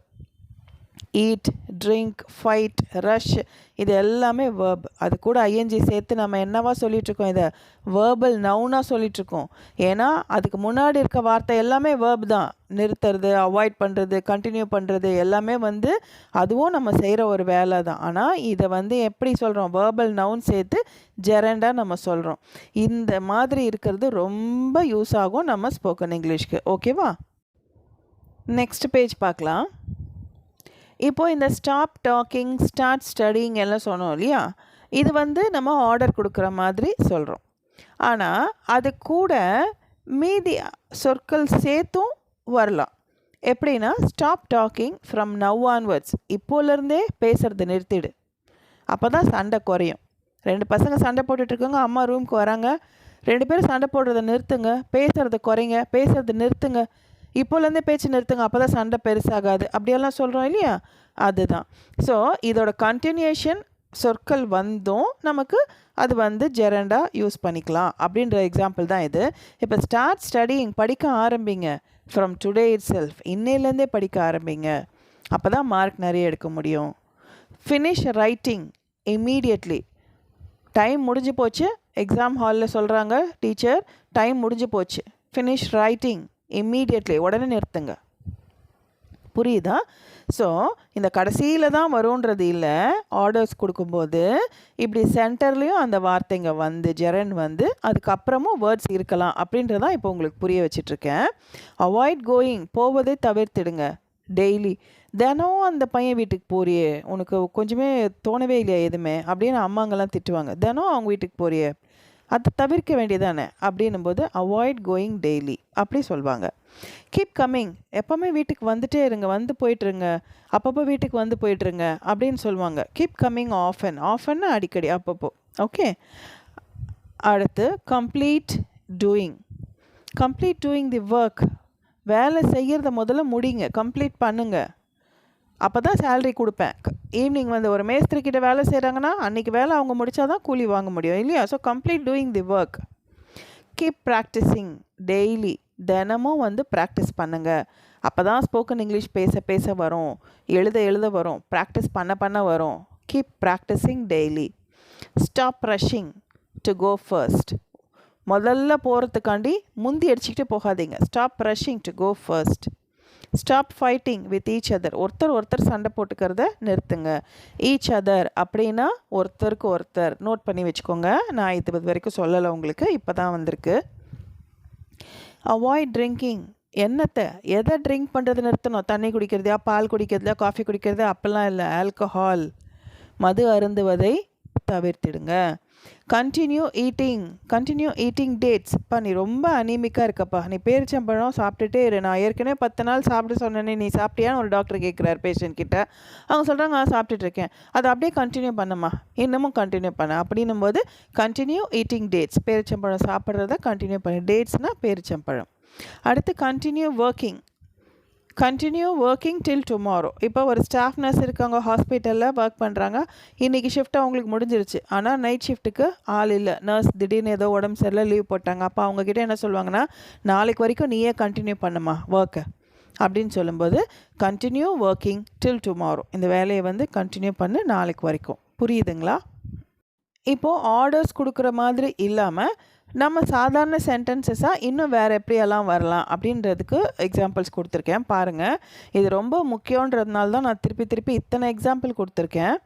eat, drink, fight, rush, இது எல்லாமே வேர்ப். அது கூட ஐஎன்ஜி சேர்த்து நம்ம என்னவா சொல்லிகிட்ருக்கோம், இதை வேர்பல் நவுனாக சொல்லிகிட்ருக்கோம். ஏன்னா அதுக்கு முன்னாடி இருக்க வார்த்தை எல்லாமே வேர்ப் தான். நிறுத்துறது, அவாய்ட் பண்ணுறது, கண்டினியூ பண்ணுறது எல்லாமே வந்து அதுவும் நம்ம செய்கிற ஒரு வேலை தான். ஆனால் இதை வந்து எப்படி சொல்கிறோம், வேர்பல் நவுன் சேர்த்து ஜெரண்டாக நம்ம சொல்கிறோம். இந்த மாதிரி இருக்கிறது ரொம்ப யூஸ் ஆகும் நம்ம ஸ்போக்கன் இங்கிலீஷ்க்கு. ஓகேவா. நெக்ஸ்ட் பேஜ் பார்க்கலாம். இப்போது இந்த ஸ்டாப் டாக்கிங், ஸ்டார்ட் ஸ்டடிங் எல்லாம் சொன்னோம் இல்லையா, இது வந்து நம்ம ஆர்டர் கொடுக்குற மாதிரி சொல்கிறோம். ஆனால் அது கூட மீதி சொற்கள் சேர்த்தும் வரலாம். எப்படின்னா, stop talking from now onwards, இப்போலேருந்தே பேசுகிறத நிறுத்திடு, அப்போ தான் சண்டை குறையும். 2 பசங்க சண்டை போட்டுட்ருக்காங்க, அம்மா ரூமுக்கு வராங்க, 2 பேரும் சண்டை போடுறத நிறுத்துங்க, பேசுகிறத குறைங்க, பேசுகிறத நிறுத்துங்க, இப்போலேருந்தே பேச்சு நிறுத்துங்க, அப்போ தான் சண்டை பெருசாகாது, அப்படியெல்லாம் சொல்கிறோம் இல்லையா, அதுதான். ஸோ இதோட கண்டினியூஷன் சொற்கள் வந்தும் நமக்கு அது வந்து ஜெரண்டாக யூஸ் பண்ணிக்கலாம் அப்படின்ற எக்ஸாம்பிள் தான் இது. இப்போ ஸ்டார்ட் ஸ்டடியிங், படிக்க ஆரம்பிங்க, ஃப்ரம் டுடே இட் செல்ஃப், இன்னையிலேருந்தே படிக்க ஆரம்பிங்க, அப்போ தான் மார்க் நிறைய எடுக்க முடியும். ஃபினிஷ் ரைட்டிங் இம்மீடியட்லி, டைம் முடிஞ்சு போச்சு, எக்ஸாம் ஹாலில் சொல்கிறாங்க டீச்சர், டைம் முடிஞ்சு போச்சு, ஃபினிஷ் ரைட்டிங் இம்மீடியட்லி, உடனே நிறுத்துங்க. புரியுதா. ஸோ இந்த கடைசியில் தான் வரும்ன்றது இல்லை, ஆர்டர்ஸ் கொடுக்கும்போது இப்படி சென்டர்லேயும் அந்த வார்த்தைங்க வந்து ஜெரண்ட் வந்து அதுக்கப்புறமும் வேர்ட்ஸ் இருக்கலாம் அப்படின்றதான் இப்போ உங்களுக்கு புரிய வச்சிட்ருக்கேன். அவாய்ட் கோயிங், போவதை தவிர்த்திடுங்க. டெய்லி, தினம் அந்த பையன் வீட்டுக்கு போறியே, உனக்கு கொஞ்சமே தோணவே இல்லையா எதுவுமே அப்படின்னு அம்மாங்கெல்லாம் திட்டுவாங்க. தினம் அவங்க வீட்டுக்கு போறியே, அதை தவிர்க்க வேண்டியதானே அப்படின்னும் போது அவாய்ட் கோயிங் டெய்லி அப்படி சொல்லுவாங்க. கீப் கம்மிங், எப்போவுமே வீட்டுக்கு வந்துட்டே இருங்க, வந்து போயிட்டுருங்க, அப்பப்போ வீட்டுக்கு வந்து போயிட்டுருங்க அப்படின்னு சொல்லுவாங்க. கீப் கம்மிங் ஆஃபன், ஆஃபன்னா அடிக்கடி, அப்பப்போ. ஓகே. அடுத்து complete doing, complete doing the work, வேலை செய்கிறத முதல்ல முடிங்க, கம்ப்ளீட் பண்ணுங்க, அப்போ தான் சேலரி கொடுப்பேன். ஈவினிங் வந்து ஒரு மேஸ்திரிக்கிட்ட வேலை செய்கிறாங்கன்னா அன்றைக்கி வேலை அவங்க முடித்தா தான் கூலி வாங்க முடியும் இல்லையா. So complete doing the work. Keep practising daily, தினமும் வந்து ப்ராக்டிஸ் பண்ணுங்கள், அப்போ தான் ஸ்போக்கன் இங்கிலீஷ் பேச பேச வரும், எழுத எழுத வரும், ப்ராக்டிஸ் பண்ண பண்ண வரும். Keep practising daily. Stop rushing to go first, முதல்ல போகிறதுக்காண்டி முந்தி அடிச்சுக்கிட்டு போகாதீங்க. Stop rushing to go first. Stop fighting with each other. ஒருத்தர் சண்டை போட்டுக்கிறத நிறுத்துங்க. ஈச் அதர் அப்படின்னா ஒருத்தருக்கு ஒருத்தர். நோட் பண்ணி வச்சுக்கோங்க. நான் இது வரைக்கும் சொல்லலை உங்களுக்கு, இப்போ தான் வந்திருக்கு. Avoid drinking. எதை ட்ரிங்க் பண்ணுறது நிறுத்தணும்? தண்ணி குடிக்கிறதா, பால் குடிக்கிறதா, காஃபி குடிக்கிறதா, அப்போல்லாம் இல்லை. ஆல்கஹால், மது அருந்துவதை தவிர்த்திடுங்க. Continue eating dates. நீ ரொம்ப அனீமிக்காக இருக்கப்பா, நீ பேரிச்சம்பழம் சாப்பிட்டுட்டே இரு. நான் ஏற்கனவே 10 நாள் சாப்பிட்டு சொன்னேனே, நீ சாப்பிட்டியான்னு ஒரு டாக்டர் கேட்குறாரு பேஷண்ட் கிட்ட. அவங்க சொல்கிறாங்க சாப்பிட்டுட்ருக்கேன். அதை அப்படியே கண்டினியூ பண்ணம்மா, இன்னமும் கண்டினியூ பண்ண அப்படின்னும் போது கண்டினியூ ஈட்டிங் டேட்ஸ். பேரிச்சம்பழம் சாப்பிட்றத கண்டினியூ பண்ணு. டேட்ஸ்னால் பேரிச்சம்பழம். அடுத்து கண்டினியூ ஒர்க்கிங் டில் டுமாரோ. இப்போ ஒரு ஸ்டாஃப் நர்ஸ் இருக்காங்க, ஹாஸ்பிட்டலில் ஒர்க் பண்ணுறாங்க. இன்றைக்கி ஷிஃப்ட் அவங்களுக்கு முடிஞ்சிருச்சு. ஆனால் நைட் ஷிஃப்ட்டுக்கு ஆள் இல்லை. நர்ஸ் திடீர்னு ஏதோ உடம்பு சரியில்லை, லீவ் போட்டாங்க. அப்போ அவங்கக்கிட்ட என்ன சொல்லுவாங்கன்னா, நாளைக்கு வரைக்கும் நீயே கண்டினியூ பண்ணுமா ஒர்க்கை அப்படின்னு சொல்லும்போது கண்டினியூ ஒர்க்கிங் டில் டுமாரோ. இந்த வேலையை வந்து கண்டினியூ பண்ணு நாளைக்கு வரைக்கும். புரியுதுங்களா? இப்போது ஆர்டர்ஸ் கொடுக்குற மாதிரி இல்லாமல் நம்ம சாதாரண சென்டென்சஸாக இன்னும் வேறு எப்படியெல்லாம் வரலாம் அப்படின்றதுக்கு எக்ஸாம்பிள்ஸ் கொடுத்துருக்கேன். பாருங்கள், இது ரொம்ப முக்கியன்றதுனால தான் நான் திருப்பி இத்தனை எக்ஸாம்பிள் கொடுத்துருக்கேன்.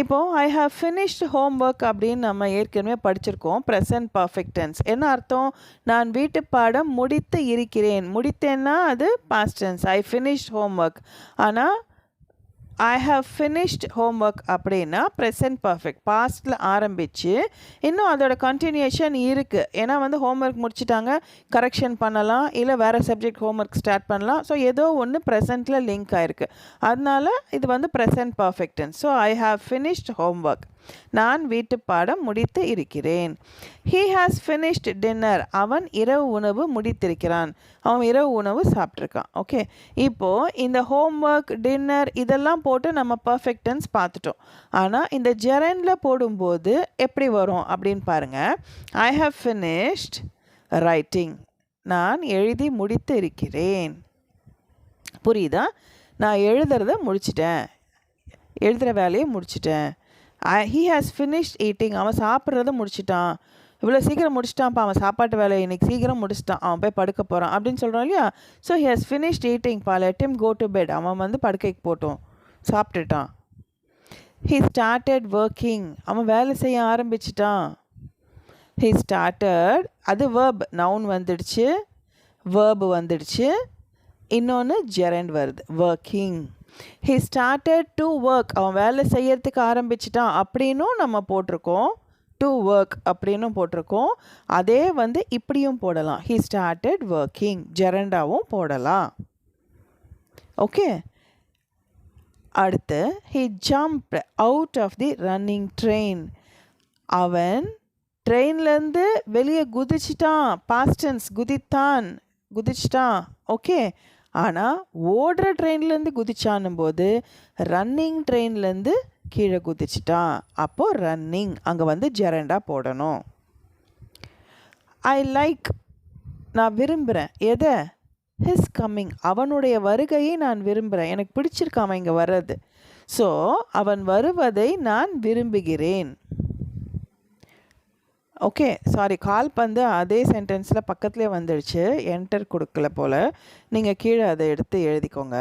இப்போது I have finished homework அப்படின்னு நம்ம ஏற்கனவே படிச்சிருக்கோம். Present perfect tense. என்ன அர்த்தம்? நான் வீட்டு பாடம் முடித்து இருக்கிறேன். முடித்தேன்னா அது past tense. I finished homework. ஆனால் I have finished homework அப்படின்னா ப்ரெசன்ட் பர்ஃபெக்ட், பாஸ்டில் ஆரம்பித்து இன்னும் அதோட கண்டினியூஷன் இருக்குது. ஏன்னா வந்து ஹோம் ஒர்க் முடிச்சிட்டாங்க, கரெக்ஷன் பண்ணலாம், இல்லை வேறு சப்ஜெக்ட் ஹோம் ஒர்க் ஸ்டார்ட் பண்ணலாம். ஸோ ஏதோ ஒன்று ப்ரெசண்ட்டில் லிங்க் ஆகிருக்கு. அதனால இது வந்து present perfect tense. So I have finished homework. நான் வீட்டு பாடம் முடித்து இருக்கிறேன். He has finished dinner. அவன் இரவு உணவு முடித்திருக்கிறான். அவன் இரவு உணவு சாப்பிட்ருக்கான். ஓகே, இப்போது இந்த ஹோம் ஒர்க், டின்னர் இதெல்லாம் போட்டு நம்ம பர்ஃபெக்ட் டென்ஸ் பார்த்துட்டோம். ஆனால் இந்த ஜெரண்டில் போடும்போது எப்படி வரும் அப்படின்னு பாருங்கள். I have finished writing. நான் எழுதி முடித்து இருக்கிறேன். புரியுதா? நான் எழுதுறத முடிச்சிட்டேன், எழுதுகிற வேலையை முடிச்சிட்டேன். He has finished eating. அவன் சாப்பிட்றத முடிச்சிட்டான். இவ்வளோ சீக்கிரம் முடிச்சிட்டான்ப்பா, அவன் சாப்பாட்டு வேலையை இன்றைக்கி சீக்கிரம் முடிச்சிட்டான், அவன் போய் படுக்க போகிறான் அப்படின்னு சொல்கிறோம் இல்லையா? ஸோ ஹி ஹாஸ் ஃபினிஷ்ட் ஈட்டிங்ப்பா, let him go to bed. அவன் வந்து படுக்கைக்கு போட்டோம், சாப்பிட்டுட்டான். He started working. அவன் வேலை செய்ய ஆரம்பிச்சிட்டான். ஹி ஸ்டார்டட், அது வேர்ப், நவுன் வந்துடுச்சு, வேர்பு வந்துடுச்சு, இன்னொன்று ஜெரண்ட் வருது, working. He started to work. அவன் வேலை செய்யறதுக்கு ஆரம்பிச்சிட்டான் அப்படின்னும் நம்ம போட்டிருக்கோம், டு ஒர்க் அப்படின்னும் போட்டிருக்கோம். அதே வந்து இப்படியும் போடலாம், ஹி ஸ்டார்டட் ஒர்க்கிங், ஜெரண்டாவும் போடலாம். ஓகே, அடுத்து he jumped out of the running train. அவன் ட்ரெயின்லேருந்து வெளியே குதிச்சிட்டான். பாஸ்ட் டென்ஸ், குதிச்சிட்டான். ஓகே, ஆனால் ஓடுற ட்ரெயின்லேருந்து குதிச்சானும் போது ரன்னிங் ட்ரெயின்லேருந்து கீழே குதிச்சிட்டான். அப்போது ரன்னிங் அங்கே வந்து ஜெரண்டா போடணும். ஐ லைக், நான் விரும்புகிறேன். எதை? ஹிஸ் கம்மிங், அவனுடைய வருகையை நான் விரும்புகிறேன். எனக்கு பிடிச்சிருக்கு அவன் இங்கே வர்றது. ஸோ அவன் வருவதை நான் விரும்புகிறேன். ஓகே, சாரி, கால்பந்து அதே சென்டென்ஸில் பக்கத்துலேயே வந்துடுச்சு, என்டர் கொடுக்கல போல். நீங்கள் கீழே அதை எடுத்து எழுதிக்கோங்க.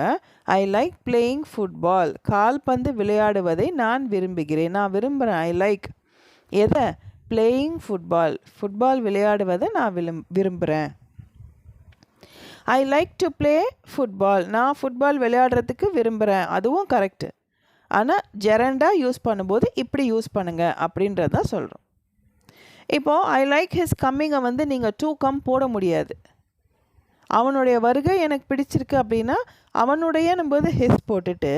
I like playing football. கால்பந்து விளையாடுவதை நான் விரும்புகிறேன். நான் விரும்புகிறேன். ஐ லைக் எதை? Playing football. ஃபுட்பால் விளையாடுவதை நான் விரும்புகிறேன். I like to play football. நான் ஃபுட்பால் விளையாடுறதுக்கு விரும்புகிறேன். அதுவும் கரெக்டு. ஆனால் ஜெரண்டாக யூஸ் பண்ணும்போது இப்படி யூஸ் பண்ணுங்கள் அப்படின்றதான் சொல்கிறோம். இப்போது ஐ லைக் ஹிஸ் கம்மிங்கை வந்து நீங்கள் டு கம் போட முடியாது. அவனுடைய வருகை எனக்கு பிடிச்சிருக்கு அப்படின்னா அவனுடையனும்போது ஹிஸ் போட்டுட்டு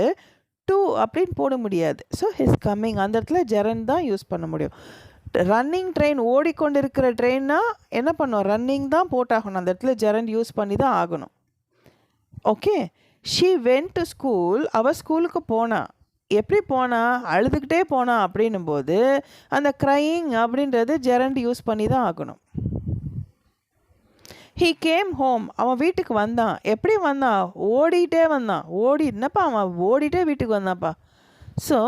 டு அப்படின்னு போட முடியாது. ஸோ ஹிஸ் கம்மிங், அந்த இடத்துல ஜெரண்ட் தான் யூஸ் பண்ண முடியும். ரன்னிங் ட்ரெயின், ஓடிக்கொண்டு இருக்கிற ட்ரெயின்னா என்ன பண்ணோம்? ரன்னிங் தான் போட்டாகணும். அந்த இடத்துல ஜெரண்ட் யூஸ் பண்ணி தான் ஆகணும். Okay, she went to school. அவள் ஸ்கூலுக்கு போனா. எப்படி போனா? அழுதுகிட்டே போனா அப்படின்னும் போது அந்த க்ரையிங் அப்படின்றது ஜெரண்ட் யூஸ் பண்ணி தான் ஆகணும். He came home. அவன் வீட்டுக்கு வந்தான். எப்படி வந்தான்? ஓடிட்டே வந்தான். என்னப்பா அவன் ஓடிட்டே வீட்டுக்கு வந்தான்ப்பா. So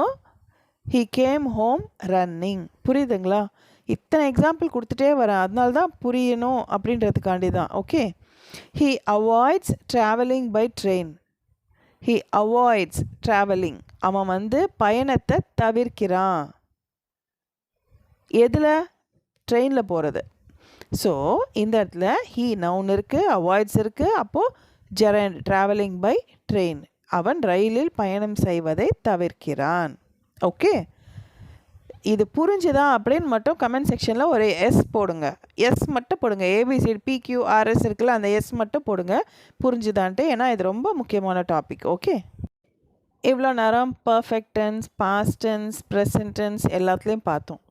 he came home running. புரியுதுங்களா? இத்தனை எக்ஸாம்பிள் கொடுத்துட்டே வரேன், அதனால தான் புரியணும் அப்படின்றதுக்காண்டி தான். Okay, He avoids traveling by train. He avoids traveling. அவன் வந்து பயணத்தை தவிர்க்கிறான். எதில்? ட்ரெயினில் போகிறது. ஸோ இந்த இடத்துல he noun இருக்குது, avoids இருக்குது. அப்போது gerund traveling by train. அவன் ரயிலில் பயணம் செய்வதை தவிர்க்கிறான். ஓகே, இது புரிஞ்சுதா அப்படின்னு மட்டும் கமெண்ட் செக்ஷனில் ஒரு எஸ் போடுங்க. எஸ் மட்டும் போடுங்க. ஏபிசிடி பிக்யூஆர்எஸ் இருக்குல்ல, அந்த எஸ் மட்டும் போடுங்க புரிஞ்சுதான்ட்டு. ஏன்னா இது ரொம்ப முக்கியமான டாபிக். ஓகே, இவ்வளோ நேரம் perfect tense, past tense, present tense எல்லாத்துலேயும் பார்த்தோம்.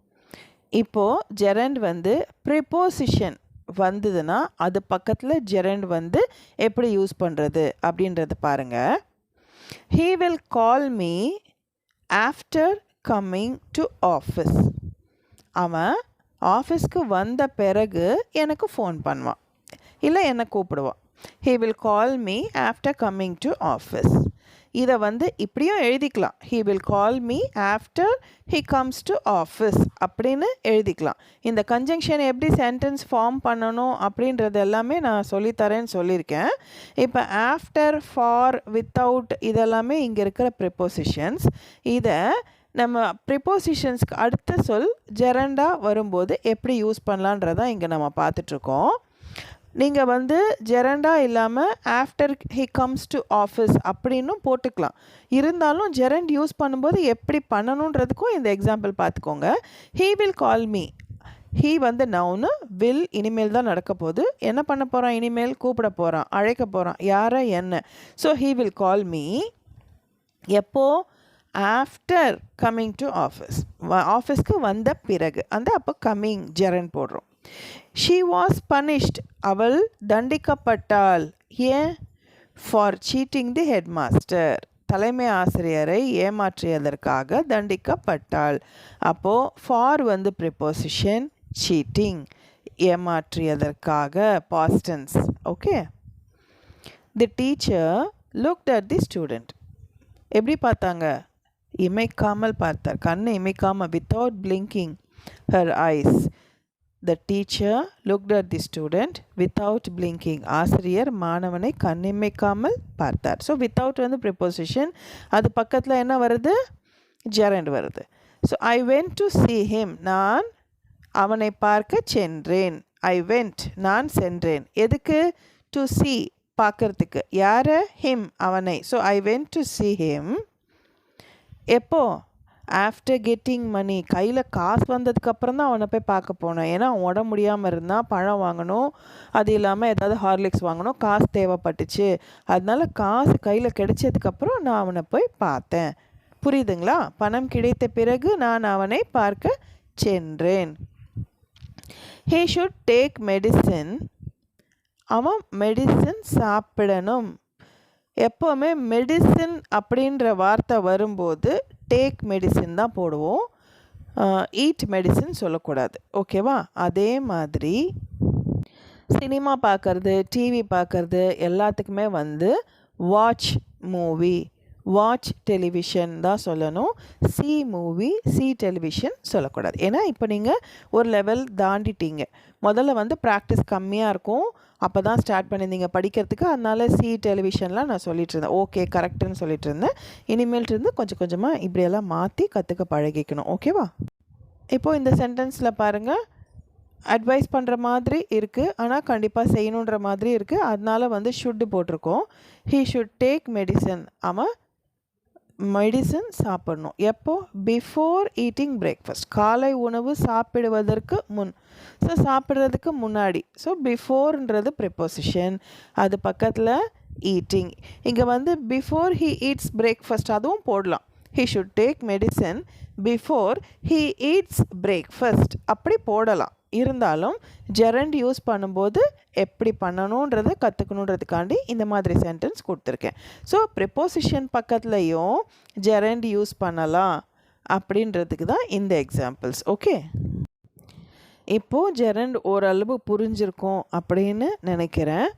இப்போது ஜெரண்ட் வந்து ப்ரிப்போசிஷன் வந்ததுன்னா அது பக்கத்தில் ஜெரண்ட் வந்து எப்படி யூஸ் பண்ணுறது அப்படின்றத பாருங்கள். He will call me after coming to office. அவன் ஆஃபீஸ்க்கு வந்த பிறகு எனக்கு ஃபோன் பண்ணுவான், இல்லை என்னை கூப்பிடுவான். He will call me after coming to office. இதை வந்து இப்படியும் எழுதிக்கலாம். He will call me after he comes to office அப்படின்னு எழுதிக்கலாம். இந்த கன்ஜங்ஷன் எப்படி சென்டென்ஸ் ஃபார்ம் பண்ணணும் அப்படின்றது எல்லாமே நான் சொல்லித்தரேன்னு சொல்லியிருக்கேன். இப்போ ஆஃப்டர், ஃபார், வித்தவுட் இதெல்லாமே இங்கே இருக்கிற ப்ரிப்போசிஷன்ஸ். இதை நம்ம ப்ரிப்போசிஷன்ஸ்க்கு அடுத்த சொல் ஜெரண்டாக வரும்போது எப்படி யூஸ் பண்ணலான்றதான் இங்கே நம்ம பார்த்துட்ருக்கோம். நீங்கள் வந்து ஜெரண்டாக இல்லாமல் after he comes to office அப்படின்னும் போட்டுக்கலாம். இருந்தாலும் ஜெரண்ட் யூஸ் பண்ணும்போது எப்படி பண்ணணுன்றதுக்கும் இந்த எக்ஸாம்பிள் பார்த்துக்கோங்க. He will call me. He வந்து நவுனு, வில் இனிமேல் தான் நடக்க போகுது. என்ன பண்ண போகிறான்? இனிமேல் கூப்பிட போகிறான், அழைக்க போகிறான். யாரை? என்ன? So he will call me எப்போ? After coming to office. ஆஃபீஸ்க்கு வந்த பிறகு. அந்த அப்போ கம்மிங் ஜெரண்ட் போடுறோம். She was punished. அவள் தண்டிக்கப்பட்டாள். ஏன்? For cheating the headmaster. தலைமை ஆசிரியரை ஏமாற்றியதற்காக தண்டிக்கப்பட்டாள். அப்போது ஃபார் வந்து ப்ரிப்போசிஷன், சீட்டிங் ஏமாற்றியதற்காக past tense. Okay, the teacher looked at the student. எப்படி பார்த்தாங்க? இமைக்காமல் பார்த்தார். கண்ணை இமைக்காமல், without blinking her eyes. The teacher looked at the student without blinking. ஆசிரியர் மாணவனை கண்ணிமைக்காமல் பார்த்தார். ஸோ வித்தவுட் வந்து ப்ரிப்போசிஷன். அது பக்கத்தில் என்ன வருது? ஜெரண்ட் வருது. So I went to see him. நான் அவனை பார்க்க சென்றேன். ஐ வென்ட், நான் சென்றேன். எதுக்கு? டு see, பார்க்கறதுக்கு. யாரை? ஹிம், அவனை. So I went to see him. எப்போ? After getting money. கையில் காசு வந்ததுக்கப்புறம் தான் அவனை போய் பார்க்க போனேன். ஏன்னா அவன் உடம்பு முடியாமல் இருந்தால் பழம் வாங்கணும், அது இல்லாமல் ஏதாவது ஹார்லிக்ஸ் வாங்கணும், காசு தேவைப்பட்டுச்சு. அதனால காசு கையில் கிடைச்சதுக்கப்புறம் நான் அவனை போய் பார்த்தேன். புரியுதுங்களா? பணம் கிடைத்த பிறகு நான் அவனை பார்க்க சென்றேன். ஹே ஷுட் டேக் மெடிசின். அவன் மெடிசின் சாப்பிடணும். எப்போவுமே மெடிசின் அப்படின்ற வார்த்தை வரும்போது டேக் மெடிசின் தான் போடுவோம், ஈட் மெடிசின் சொல்லக்கூடாது. ஓகேவா? அதே மாதிரி சினிமா பார்க்குறது, டிவி பார்க்குறது எல்லாத்துக்குமே வந்து வாட்ச் மூவி, வாட்ச் டெலிவிஷன் தான் சொல்லணும். சி மூவி, சி டெலிவிஷன் சொல்லக்கூடாது. ஏன்னா இப்போ நீங்கள் ஒரு லெவல் தாண்டிட்டீங்க. முதல்ல வந்து ப்ராக்டிஸ் கம்மியாக இருக்கும், அப்போ தான் ஸ்டார்ட் பண்ணியிருந்தீங்க படிக்கிறதுக்கு. அதனால சி டெலிவிஷன்லாம் நான் சொல்லிட்டு இருந்தேன். ஓகே, கரெக்டுன்னு சொல்லிட்டு இருந்தேன். இனிமேல்ட்டு இருந்து கொஞ்சம் கொஞ்சமாக இப்படியெல்லாம் மாற்றி கற்றுக்க பழகிக்கணும். ஓகேவா? இப்போது இந்த சென்டென்ஸில் பாருங்கள், அட்வைஸ் பண்ணுற மாதிரி இருக்குது, ஆனால் கண்டிப்பாக செய்யணுன்ற மாதிரி இருக்குது. அதனால வந்து ஷுட்டு போட்டிருக்கோம். He should take medicine. அவன் மெடிசன் சாப்பிடணும். எப்போ? Before eating breakfast. காலை உணவு சாப்பிடுவதற்கு முன். ஸோ சாப்பிட்றதுக்கு முன்னாடி. ஸோ பிஃபோர்ன்றது ப்ரிப்போசிஷன், அது பக்கத்தில் ஈட்டிங். இங்கே வந்து பிஃபோர் ஹீ ஈட்ஸ் பிரேக்ஃபாஸ்ட் அதுவும் போடலாம். He should take medicine before he eats breakfast அப்படி போடலாம். இருந்தாலும் ஜெரண்ட் யூஸ் பண்ணும்போது எப்படி பண்ணணுன்றதை கற்றுக்கணுன்றதுக்காண்டி இந்த மாதிரி சென்டென்ஸ் கொடுத்துருக்கேன். ஸோ ப்ரிப்போசிஷன் பக்கத்துலையும் ஜெரண்ட் யூஸ் பண்ணலாம் அப்படின்றதுக்கு தான் இந்த எக்ஸாம்பிள்ஸ். ஓகே, இப்போது ஜெரண்ட் ஓரளவு புரிஞ்சிருக்கோம் அப்படின்னு நினைக்கிறேன்.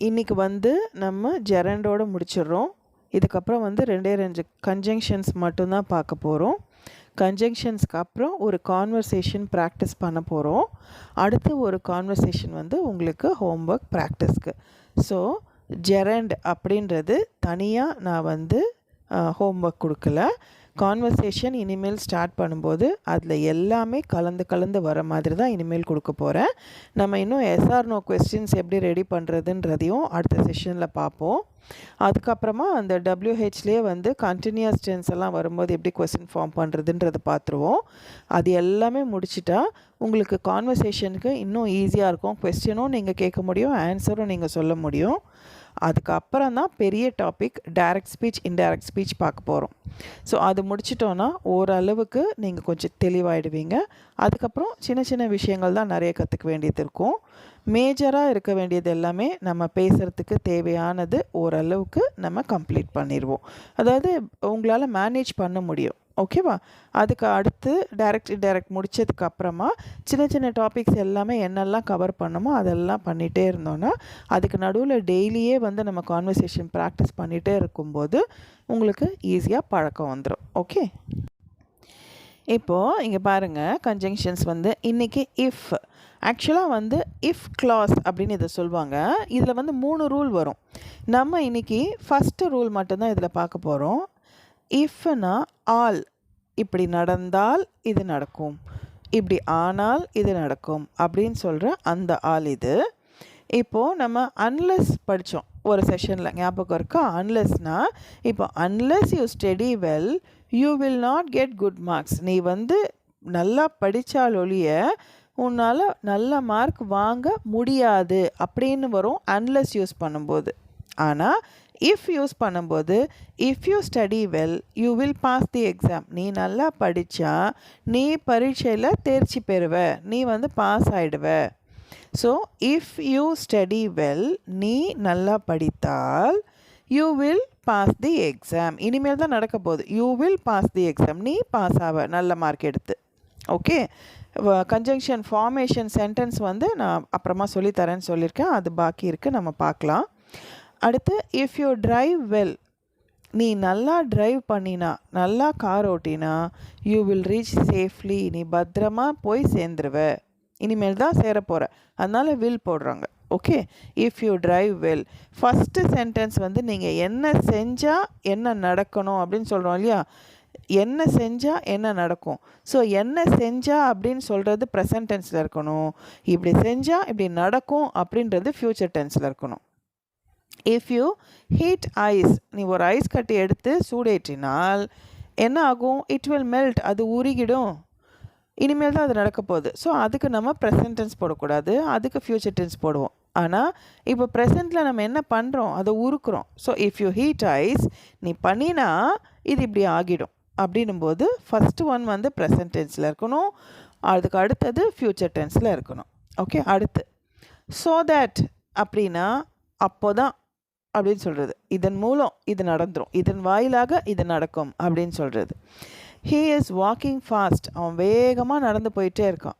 இன்றைக்கி வந்து நம்ம ஜெரண்டோடு முடிச்சிடுறோம். இதுக்கப்புறம் வந்து 2 கன்ஜங்ஷன்ஸ் மட்டும்தான் பார்க்க போகிறோம். கன்ஜங்ஷன்ஸ்க்கு அப்புறம் ஒரு கான்வர்சேஷன் ப்ராக்டிஸ் பண்ண போகிறோம். அடுத்து ஒரு கான்வர்சேஷன் வந்து உங்களுக்கு ஹோம்ஒர்க் ப்ராக்டிஸ்க்கு. ஸோ ஜெரண்ட் அப்படின்றது தனியாக நான் வந்து ஹோம்ஒர்க் கொடுக்கல. கான்வர்சேஷன் இனிமேல் ஸ்டார்ட் பண்ணும்போது அதில் எல்லாமே கலந்து வர மாதிரி தான் இனிமேல் கொடுக்க போகிறேன். நம்ம இன்னும் எஸ்ஆர்நோ கொஸ்டின்ஸ் எப்படி ரெடி பண்ணுறதுன்றதையும் அடுத்த செஷனில் பார்ப்போம். அதுக்கப்புறமா அந்த WHலேயே வந்து கண்டினியூஸ் டென்ஸ் எல்லாம் வரும்போது எப்படி கொஸ்டின் ஃபார்ம் பண்ணுறதுன்றதை பார்த்துருவோம். அது எல்லாமே முடிச்சிட்டா உங்களுக்கு கான்வர்சேஷனுக்கு இன்னும் ஈஸியாக இருக்கும். கொஸ்டினும் நீங்கள் கேட்க முடியும், ஆன்சரும் நீங்கள் சொல்ல முடியும். அதுக்கப்புறம் தான் பெரிய topic direct speech indirect speech பார்க்க போகிறோம். ஸோ அது முடிச்சிட்டோன்னா ஓரளவுக்கு நீங்கள் கொஞ்சம் தெளிவாயிடுவீங்க. அதுக்கப்புறம் சின்ன சின்ன விஷயங்கள் தான் நிறைய கற்றுக்க வேண்டியது இருக்கும். மேஜராக இருக்க வேண்டியது எல்லாமே நம்ம பேசுகிறதுக்கு தேவையானது ஓரளவுக்கு நம்ம கம்ப்ளீட் பண்ணிடுவோம். அதாவது உங்களால் மேனேஜ் பண்ண முடியும். ஓகேவா? அதுக்கு அடுத்து டைரக்ட் முடித்ததுக்கு அப்புறமா சின்ன சின்ன டாபிக்ஸ் எல்லாமே என்னெல்லாம் கவர் பண்ணமோ அதெல்லாம் பண்ணிகிட்டே இருந்தோன்னா அதுக்கு நடுவில் டெய்லியே வந்து நம்ம கான்வர்சேஷன் ப்ராக்டிஸ் பண்ணிகிட்டே இருக்கும்போது உங்களுக்கு ஈஸியாக பழக்கம் வந்துடும். ஓகே, இப்போது இங்கே பாருங்கள், கன்ஜங்ஷன்ஸ் வந்து இன்றைக்கி இஃப் ஆக்சுவலாக வந்து இஃப் கிளாஸ் அப்படின்னு இதை சொல்லுவாங்க. இதில் வந்து 3 ரூல் வரும். நம்ம இன்றைக்கி ஃபஸ்ட்டு ரூல் மட்டும்தான் இதில் பார்க்க போகிறோம். இஃப்னா ஆல், இப்படி நடந்தால் இது நடக்கும், இப்படி ஆனால் இது நடக்கும் அப்படின்னு சொல்கிற அந்த ஆல் இது. இப்போது நம்ம அன்லெஸ் படித்தோம் ஒரு செஷனில், ஞாபகம் இருக்கா? அன்லெஸ்னால் இப்போ unless you study well you will not get good marks. நீ வந்து நல்லா படித்தால் ஒழிய உன்னால் நல்ல மார்க் வாங்க முடியாது அப்படின்னு வரும் அன்லெஸ் யூஸ் பண்ணும்போது. ஆனால் இஃப் யூஸ் பண்ணும்போது if you study well you will pass the exam. நீ நல்லா படித்தா நீ பரீட்சையில் தேர்ச்சி பெறுவ, நீ வந்து பாஸ் ஆகிடுவ. So if you study well, நீ நல்லா படித்தால் you will pass the exam. இனிமேல் தான் நடக்க போகுது. You will pass the exam, நீ பாஸ் ஆவ நல்ல மார்க் எடுத்து. ஓகே, கன்ஜங்ஷன் ஃபார்மேஷன் சென்டென்ஸ் வந்து நான் அப்புறமா சொல்லித்தரேன்னு சொல்லியிருக்கேன், அது பாக்கி இருக்குது, நம்ம பார்க்கலாம். அடுத்து இஃப் யூ டிரைவ் வெல், நீ நல்லா டிரைவ் பண்ணினா, நல்லா கார் ஓட்டினா யூ வில் ரீச் சேஃப்லி, நீ பத்திரமா போய் சேர்ந்துருவ. இனிமேல் தான் சேர போகிற, அதனால் வில் போடுறாங்க. Okay, if you drive well. First sentence வந்து நீங்கள் என்ன செஞ்சால் என்ன நடக்கணும் அப்படின்னு சொல்கிறோம் இல்லையா? என்ன செஞ்சால் என்ன நடக்கும். ஸோ என்ன செஞ்சா அப்படின்னு சொல்கிறது ப்ரெசன்ட் டென்ஸில் இருக்கணும். இப்படி செஞ்சால் இப்படி நடக்கும் அப்படின்றது ஃப்யூச்சர் டென்ஸில் இருக்கணும். இஃப் யூ ஹீட் ஐஸ், நீ ஒரு ஐஸ் கட்டி எடுத்து சூடேற்றினால் என்ன ஆகும்? இட் வில் மெல்ட், அது உருகிடும். இனிமேல் தான் அது நடக்க போகுது. ஸோ அதுக்கு நம்ம ப்ரெசன்ட் டென்ஸ் போடக்கூடாது, அதுக்கு ஃப்யூச்சர் டென்ஸ் போடுவோம். ஆனால் இப்போ ப்ரெசண்ட்டில் நம்ம என்ன பண்ணுறோம்? அதை உருக்குறோம். So if you heat ice, நீ பண்ணினா இது இப்படி ஆகிடும் அப்படின்னும்போது ஃபஸ்ட்டு ஒன் வந்து ப்ரெசன்ட் டென்ஸில் இருக்கணும், அதுக்கு அடுத்தது ஃப்யூச்சர் டென்ஸில் இருக்கணும். ஓகே, அடுத்து ஸோ தேட் அப்படின்னா அப்போ தான் அப்படின்னு சொல்கிறது. இதன் மூலம் இது நடந்துடும், இதன் வாயிலாக இது நடக்கும் அப்படின்னு சொல்கிறது. ஹீ இஸ் வாக்கிங் ஃபாஸ்ட், அவன் வேகமாக நடந்து போயிட்டே இருக்கான்.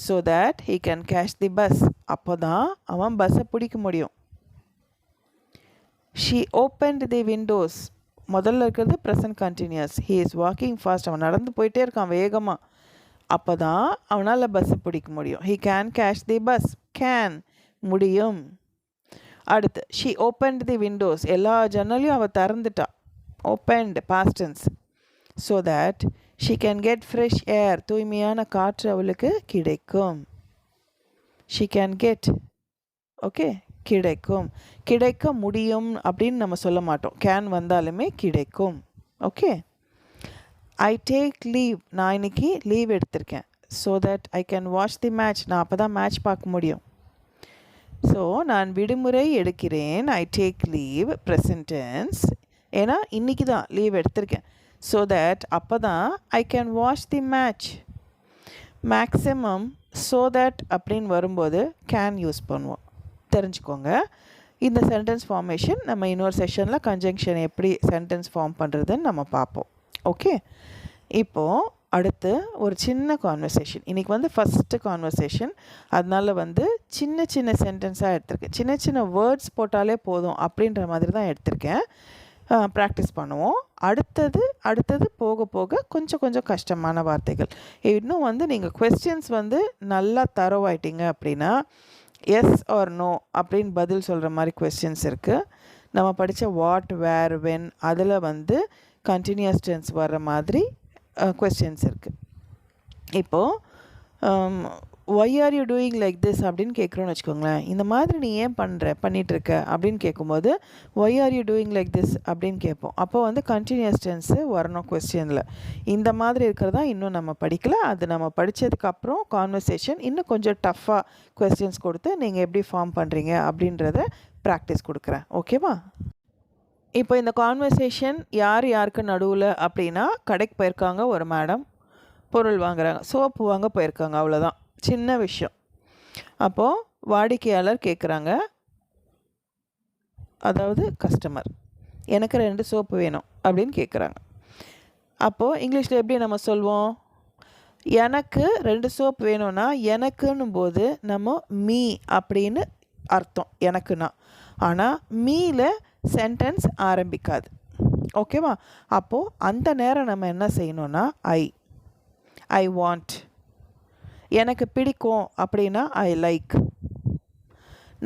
So that he can catch the bus, அப்போ தான் அவன் பஸ்ஸை பிடிக்க முடியும். ஷீ ஓப்பன்ட் தி விண்டோஸ், முதல்ல இருக்கிறது present continuous. He is walking fast, அவன் நடந்து போயிட்டே இருக்கான் வேகமாக, அப்போ தான் அவனால் பஸ்ஸை பிடிக்க முடியும். He can catch the bus, can முடியும். அடுத்து ஷீ ஓப்பன்ட் தி விண்டோஸ், எல்லா ஜன்னலையும் அவள் திறந்துட்டா, opened past tense. So that she can get fresh air, தூய்மையான காற்று அவளுக்கு கிடைக்கும். ஷீ கேன் கெட், ஓகே, கிடைக்கும், கிடைக்க முடியும் அப்படின்னு நம்ம சொல்ல மாட்டோம், கேன் வந்தாலுமே கிடைக்கும். ஓகே, ஐ டேக் லீவ், நான் இன்னைக்கு லீவ் எடுத்திருக்கேன். So that I can watch the match, நான் அப்போ தான் மேட்ச் பார்க்க முடியும். ஸோ நான் விடுமுறை எடுக்கிறேன், I take leave present tense, ஏன்னா இன்றைக்கி தான் லீவ் எடுத்திருக்கேன். ஸோ தட் அப்போ தான் I can watch the match. Maximum so that அப்படின்னு வரும்போது கேன் யூஸ் பண்ணுவோம், தெரிஞ்சுக்கோங்க. இந்த சென்டென்ஸ் ஃபார்மேஷன் நம்ம இன்னொரு செஷனில் கன்ஜங்ஷன் எப்படி சென்டென்ஸ் ஃபார்ம் பண்ணுறதுன்னு நம்ம பார்ப்போம். ஓகே, இப்போது அடுத்து ஒரு சின்ன கான்வர்சேஷன். இன்றைக்கி வந்து ஃபஸ்ட்டு கான்வர்சேஷன், அதனால் வந்து சின்ன சின்ன சென்டென்ஸாக எடுத்திருக்கேன். சின்ன சின்ன வேர்ட்ஸ் போட்டாலே போதும் அப்படின்ற மாதிரி தான் எடுத்திருக்கேன். ப்ராக்டிஸ் பண்ணுவோம். அடுத்தது போக போக கொஞ்சம் கொஞ்சம் கஷ்டமான வார்த்தைகள். இன்னும் வந்து நீங்கள் கொஸ்டின்ஸ் வந்து நல்லா தரோவாயிட்டீங்க அப்படின்னா எஸ் ஆர் நோ அப்படின்னு பதில் சொல்கிற மாதிரி கொஸ்டின்ஸ் இருக்குது. நம்ம படித்த வாட், வேர், வென் அதில் வந்து கண்டினியூஸ் டென்ஸ் வர்ற மாதிரி கொஸ்டின்ஸ் இருக்குது. இப்போது why are you doing like this அப்படின்னு கேட்குறோன்னு வச்சுக்கோங்களேன். இந்த மாதிரி நீ ஏன் பண்ணிகிட்ருக்க அப்படின்னு கேட்கும்போது why are you doing like this அப்படின்னு கேட்போம். அப்போ வந்து கண்டினியூஸ் டென்ஸு வரணும் கொஸ்டினில். இந்த மாதிரி இருக்கிறதா இன்னும் நம்ம படிக்கல. அது நம்ம படித்ததுக்கப்புறம் கான்வர்சேஷன் இன்னும் கொஞ்சம் டஃப்பாக கொஸ்டின்ஸ் கொடுத்து நீங்கள் எப்படி ஃபார்ம் பண்ணுறீங்க அப்படின்றத ப்ராக்டிஸ் கொடுக்குறேன். ஓகேவா? இப்போ இந்த கான்வர்சேஷன் யாருக்கு நடுவில் அப்படின்னா, கடைக்கு போயிருக்காங்க ஒரு மேடம், பொருள் வாங்குறாங்க, சோப்பு வாங்க போயிருக்காங்க, அவ்வளோதான், சின்ன விஷயம். அப்போது வாடிக்கையாளர் கேட்குறாங்க, அதாவது கஸ்டமர், எனக்கு 2 சோப்பு வேணும் அப்படின்னு கேட்குறாங்க. அப்போது இங்கிலீஷில் எப்படி நம்ம சொல்வோம்? எனக்கு 2 சோப்பு வேணும்னா எனக்குன்னும் போது நம்ம மீ அப்படின்னு அர்த்தம் எனக்குன்னா. ஆனால் மீல சென்டென்ஸ் ஆரம்பிக்காது. ஓகேவா? அப்போது அந்த நேரம் நம்ம என்ன செய்யணும்னா ஐ வாண்ட். எனக்கு பிடிக்கும் அப்படின்னா ஐ லைக்.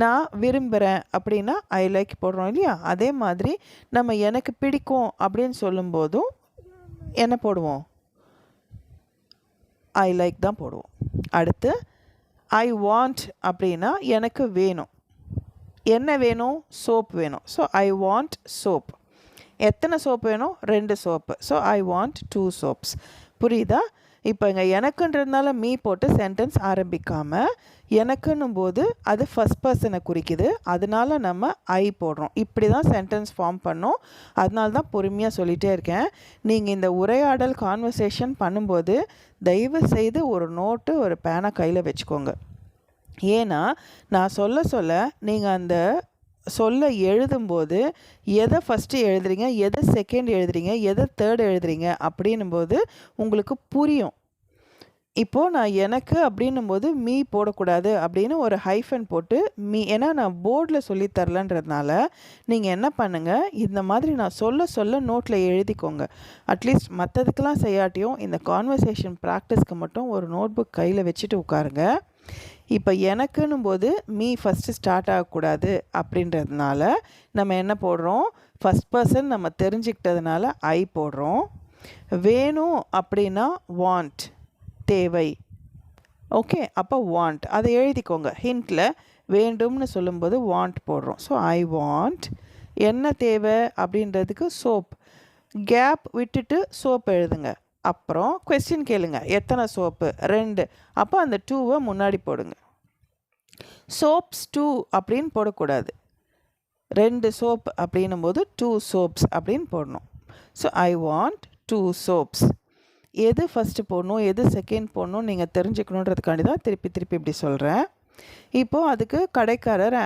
நான் விரும்புகிறேன் அப்படின்னா ஐ லைக் போடுறோம் இல்லையா? அதே மாதிரி நம்ம எனக்கு பிடிக்கும் அப்படின்னு சொல்லும்போதும் என்ன போடுவோம்? ஐ லைக் தான் போடுவோம். அடுத்து ஐ வாண்ட் அப்படின்னா எனக்கு வேணும். என்ன வேணும்? சோப் வேணும். So I want soap. எத்தனை சோப் வேணும்? 2 soap. So I want 2 soaps. புரியுதா? இப்போ இங்கே எனக்குன்றதுனால மீ போட்டு சென்டென்ஸ் ஆரம்பிக்காமல் எனக்குன்னும் போது அது ஃபஸ்ட் பர்சனை குறிக்குது, அதனால நம்ம ஐ போடுறோம். இப்படி தான் சென்டென்ஸ் ஃபார்ம் பண்ணோம். அதனால தான் பொறுமையாக சொல்லிகிட்டே இருக்கேன். நீங்கள் இந்த உரையாடல் கான்வர்சேஷன் பண்ணும்போது தயவு செய்து ஒரு நோட்டு ஒரு பேனை கையில் வச்சுக்கோங்க. ஏன்னா நான் சொல்ல நீங்கள் அந்த சொல்ல எழுதும்போது எதை ஃபஸ்ட்டு எழுதுறீங்க, எதை செகண்ட் எழுதுறீங்க, எதை தேர்ட் எழுதுறீங்க அப்படின்னும்போது உங்களுக்கு புரியும். இப்போது நான் எனக்கு அப்படின்னும்போது மீ போடக்கூடாது அப்படின்னு ஒரு ஹைஃபன் போட்டு மீ, ஏன்னா நான் போர்டில் சொல்லித்தரலன்றதுனால நீங்கள் என்ன பண்ணுங்கள், இந்த மாதிரி நான் சொல்ல நோட்டில் எழுதிக்கோங்க. அட்லீஸ்ட் மற்றதுக்கெல்லாம் செய்யாட்டியும் இந்த கான்வர்சேஷன் ப்ராக்டிஸ்க்கு மட்டும் ஒரு நோட் புக் கையில் வச்சுட்டு உட்காருங்க. இப்போ எனக்குன்னும் போது மீ ஃபஸ்ட்டு ஸ்டார்ட் ஆகக்கூடாது அப்படின்றதுனால நம்ம என்ன போடுறோம்? ஃபஸ்ட் பர்சன் நம்ம தெரிஞ்சுக்கிட்டதுனால ஐ போடுறோம். வேணும் அப்படின்னா வாண்ட், தேவை. ஓகே, அப்போ வாண்ட் அதை எழுதிக்கோங்க. ஹிண்டில் வேண்டும்னு சொல்லும்போது வாண்ட் போடுறோம். So I want. என்ன தேவை அப்படின்றதுக்கு சோப். கேப் விட்டுட்டு சோப் எழுதுங்க. அப்புறம் கொஸ்டின் கேளுங்க, எத்தனை சோப்பு? 2. அப்போ அந்த 2வை முன்னாடி போடுங்க. சோப்ஸ் 2 அப்படின்னு போடக்கூடாது. 2 சோப் அப்படின்னும் போது 2 சோப்ஸ் அப்படின்னு போடணும். So I want 2 soaps. எது ஃபஸ்ட்டு போடணும், எது செகண்ட் போடணும் நீங்கள் தெரிஞ்சுக்கணுன்றதுக்காண்டி தான் திருப்பி இப்படி சொல்கிறேன். இப்போது அதுக்கு கடைக்காரர்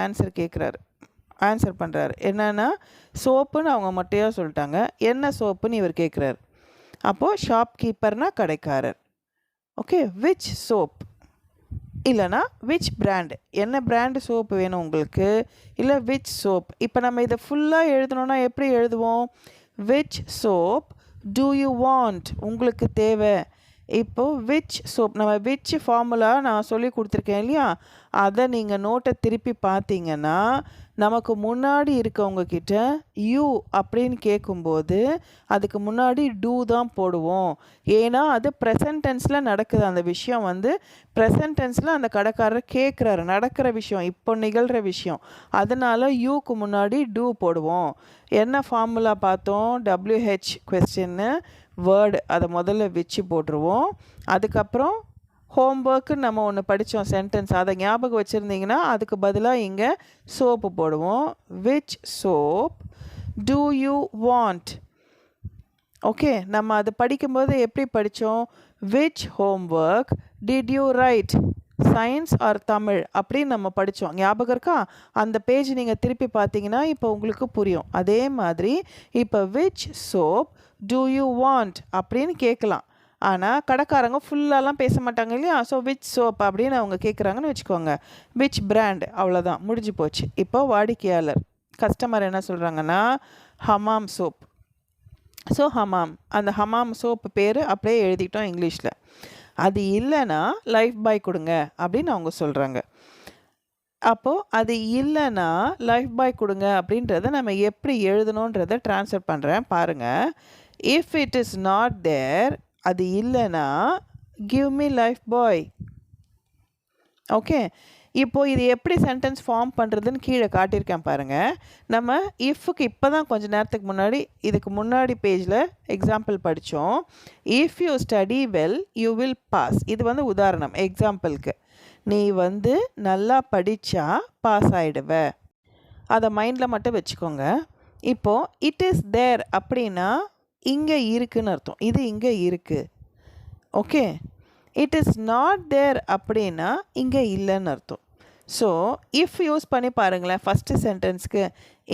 ஆன்சர் பண்ணுறாரு. என்னென்னா சோப்புன்னு அவங்க மட்டையாக சொல்லிட்டாங்க. என்ன சோப்புன்னு இவர் கேட்குறாரு. அப்போது ஷாப்கீப்பர்னால் கடைக்காரர். ஓகே, விச் சோப் இல்லைனா விச் பிராண்ட், என்ன பிராண்டு சோப்பு வேணும் உங்களுக்கு, இல்லை விச் சோப். இப்போ நம்ம இதை ஃபுல்லாக எழுதணுன்னா எப்படி எழுதுவோம்? Which soap do you want, உங்களுக்கு தேவை. இப்போது விச் சோப், நம்ம விச் ஃபார்முலா நான் சொல்லி கொடுத்துருக்கேன் இல்லையா? அதை நீங்கள் நோட்டை திருப்பி பார்த்தீங்கன்னா நமக்கு முன்னாடி இருக்கவங்கக்கிட்ட யூ அப்படின்னு கேட்கும்போது அதுக்கு முன்னாடி டூ தான் போடுவோம். ஏன்னா அது ப்ரெசன்ட் டென்ஸில் நடக்குது. அந்த விஷயம் வந்து ப்ரெசன்ட் டென்ஸில் அந்த கடைக்காரர் கேட்குறாரு, நடக்கிற விஷயம், இப்போ நிகழ்கிற விஷயம். அதனால் யூக்கு முன்னாடி டூ போடுவோம். என்ன ஃபார்முலா பார்த்தோம்? WH கொஸ்டின்னு வேர்டு, அதை முதல்ல வச்சு போட்டுருவோம். அதுக்கப்புறம் ஹோம்ஒர்க்குன்னு நம்ம ஒன்று படித்தோம் சென்டென்ஸ், அதை ஞாபகம் வச்சுருந்தீங்கன்னா அதுக்கு பதிலாக இங்கே சோப்பு போடுவோம். Which soap do you want. Okay, நம்ம அதை படிக்கும்போது எப்படி படித்தோம்? Which homework did you write, science or Tamil அப்படின்னு நம்ம படித்தோம். ஞாபகம் இருக்கா? அந்த பேஜ் நீங்கள் திருப்பி பார்த்தீங்கன்னா இப்போ உங்களுக்கு புரியும். அதே மாதிரி இப்போ which soap do you want அப்படின்னு கேட்கலாம். ஆனால் கடைக்காரங்க ஃபுல்லாலாம் பேச மாட்டாங்க இல்லையா? ஸோ விச் சோப் அப்படின்னு அவங்க கேட்குறாங்கன்னு வச்சுக்கோங்க. விச் பிராண்ட், அவ்வளோதான், முடிஞ்சு போச்சு. இப்போ வாடிக்கையாளர் கஸ்டமர் என்ன சொல்கிறாங்கன்னா, ஹமாம் சோப். ஸோ ஹமாம், அந்த ஹமாம் சோப்பு பேர் அப்படியே எழுதிட்டோம் இங்கிலீஷில். அது இல்லைன்னா லைஃப் பாய் கொடுங்க அப்படின்னு அவங்க சொல்கிறாங்க. அப்போது அது இல்லைன்னா லைஃப் பாய் கொடுங்க அப்படின்றத நம்ம எப்படி எழுதணுன்றதை ட்ரான்ஸ்ஃபர் பண்ணுறேன் பாருங்கள். இஃப் இட் இஸ் நாட் தேர், அது இல்லைன்னா கிவ் மீ லைஃப் பாய். ஓகே, இப்போது இது எப்படி சென்டென்ஸ் ஃபார்ம் பண்ணுறதுன்னு கீழே காட்டியிருக்கேன் பாருங்கள். நம்ம இஃப்க்கு இப்போ தான் கொஞ்சம் நேரத்துக்கு முன்னாடி இதுக்கு முன்னாடி பேஜில் எக்ஸாம்பிள் படித்தோம். If you study well you will pass. இது வந்து உதாரணம் எக்ஸாம்பிளுக்கு. நீ வந்து நல்லா படித்தா பாஸ் ஆகிடுவ. அதை மைண்டில் மட்டும் வச்சுக்கோங்க. இப்போது இட் இஸ் தேர் அப்படின்னா இங்கே இருக்குன்னு அர்த்தம். இது இங்கே இருக்குது. Okay, it is not there அப்படின்னா இங்கே இல்லைன்னு அர்த்தம். ஸோ இஃப் யூஸ் பண்ணி பாருங்களேன் ஃபஸ்ட்டு சென்டென்ஸ்க்கு.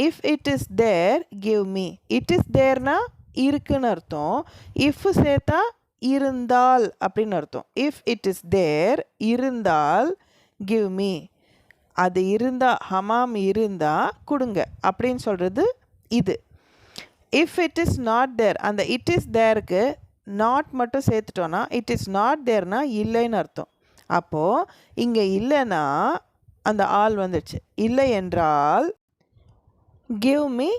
If it is there give me. It is தேர்னா இருக்குன்னு அர்த்தம். இஃப் சேர்த்தா இருந்தால் அப்படின்னு அர்த்தம். இஃப் இட் இஸ் தேர் இருந்தால் கிவ் மீ. அது இருந்தால், ஹமாம் இருந்தால் கொடுங்க அப்படின்னு சொல்கிறது இது. இஃப் இட் இஸ் நாட் தேர், அந்த இட் இஸ் தேருக்கு நாட் மட்டும் சேர்த்துட்டோன்னா இட் இஸ் நாட் தேர்னா இல்லைன்னு அர்த்தம். அப்போது இங்கே இல்லைன்னா அந்த ஆள் வந்துடுச்சு. இல்லை என்றால் கிவ் மீ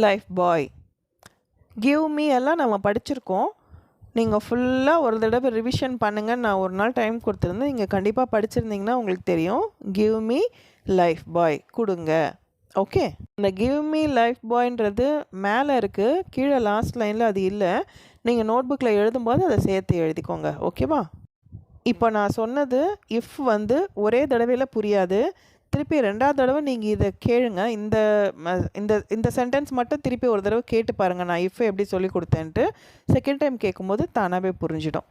லைஃப் பாய். கிவ் மீ எல்லாம் நம்ம படிச்சிருக்கோம். நீங்கள் ஃபுல்லாக ஒரு தடவை ரிவிஷன் பண்ணுங்கள். நான் ஒரு நாள் டைம் கொடுத்துருந்தேன். நீங்கள் கண்டிப்பாக படிச்சிருந்தீங்கன்னா உங்களுக்கு தெரியும். கிவ் மீ லைஃப் பாய் கொடுங்க. ஓகே, இந்த கிவ் மீ லைஃப் பாய்ன்றது மேலே இருக்குது, கீழே லாஸ்ட் லைனில் அது இல்லை. நீங்கள் நோட் புக்கில் எழுதும்போது அதை சேர்த்து எழுதிக்கோங்க. ஓகேவா? இப்போ நான் சொன்னது இஃப் வந்து ஒரே தடவையில் புரியாது. திருப்பி ரெண்டாவது தடவை நீங்கள் இதை கேளுங்க. இந்த இந்த இந்த சென்டென்ஸ் மட்டும் திருப்பி ஒரு தடவை கேட்டு பாருங்கள், நான் இஃப் எப்படி சொல்லி கொடுத்தேன்ட்டு. செகண்ட் டைம் கேட்கும்போது தானாகவே புரிஞ்சிடும்.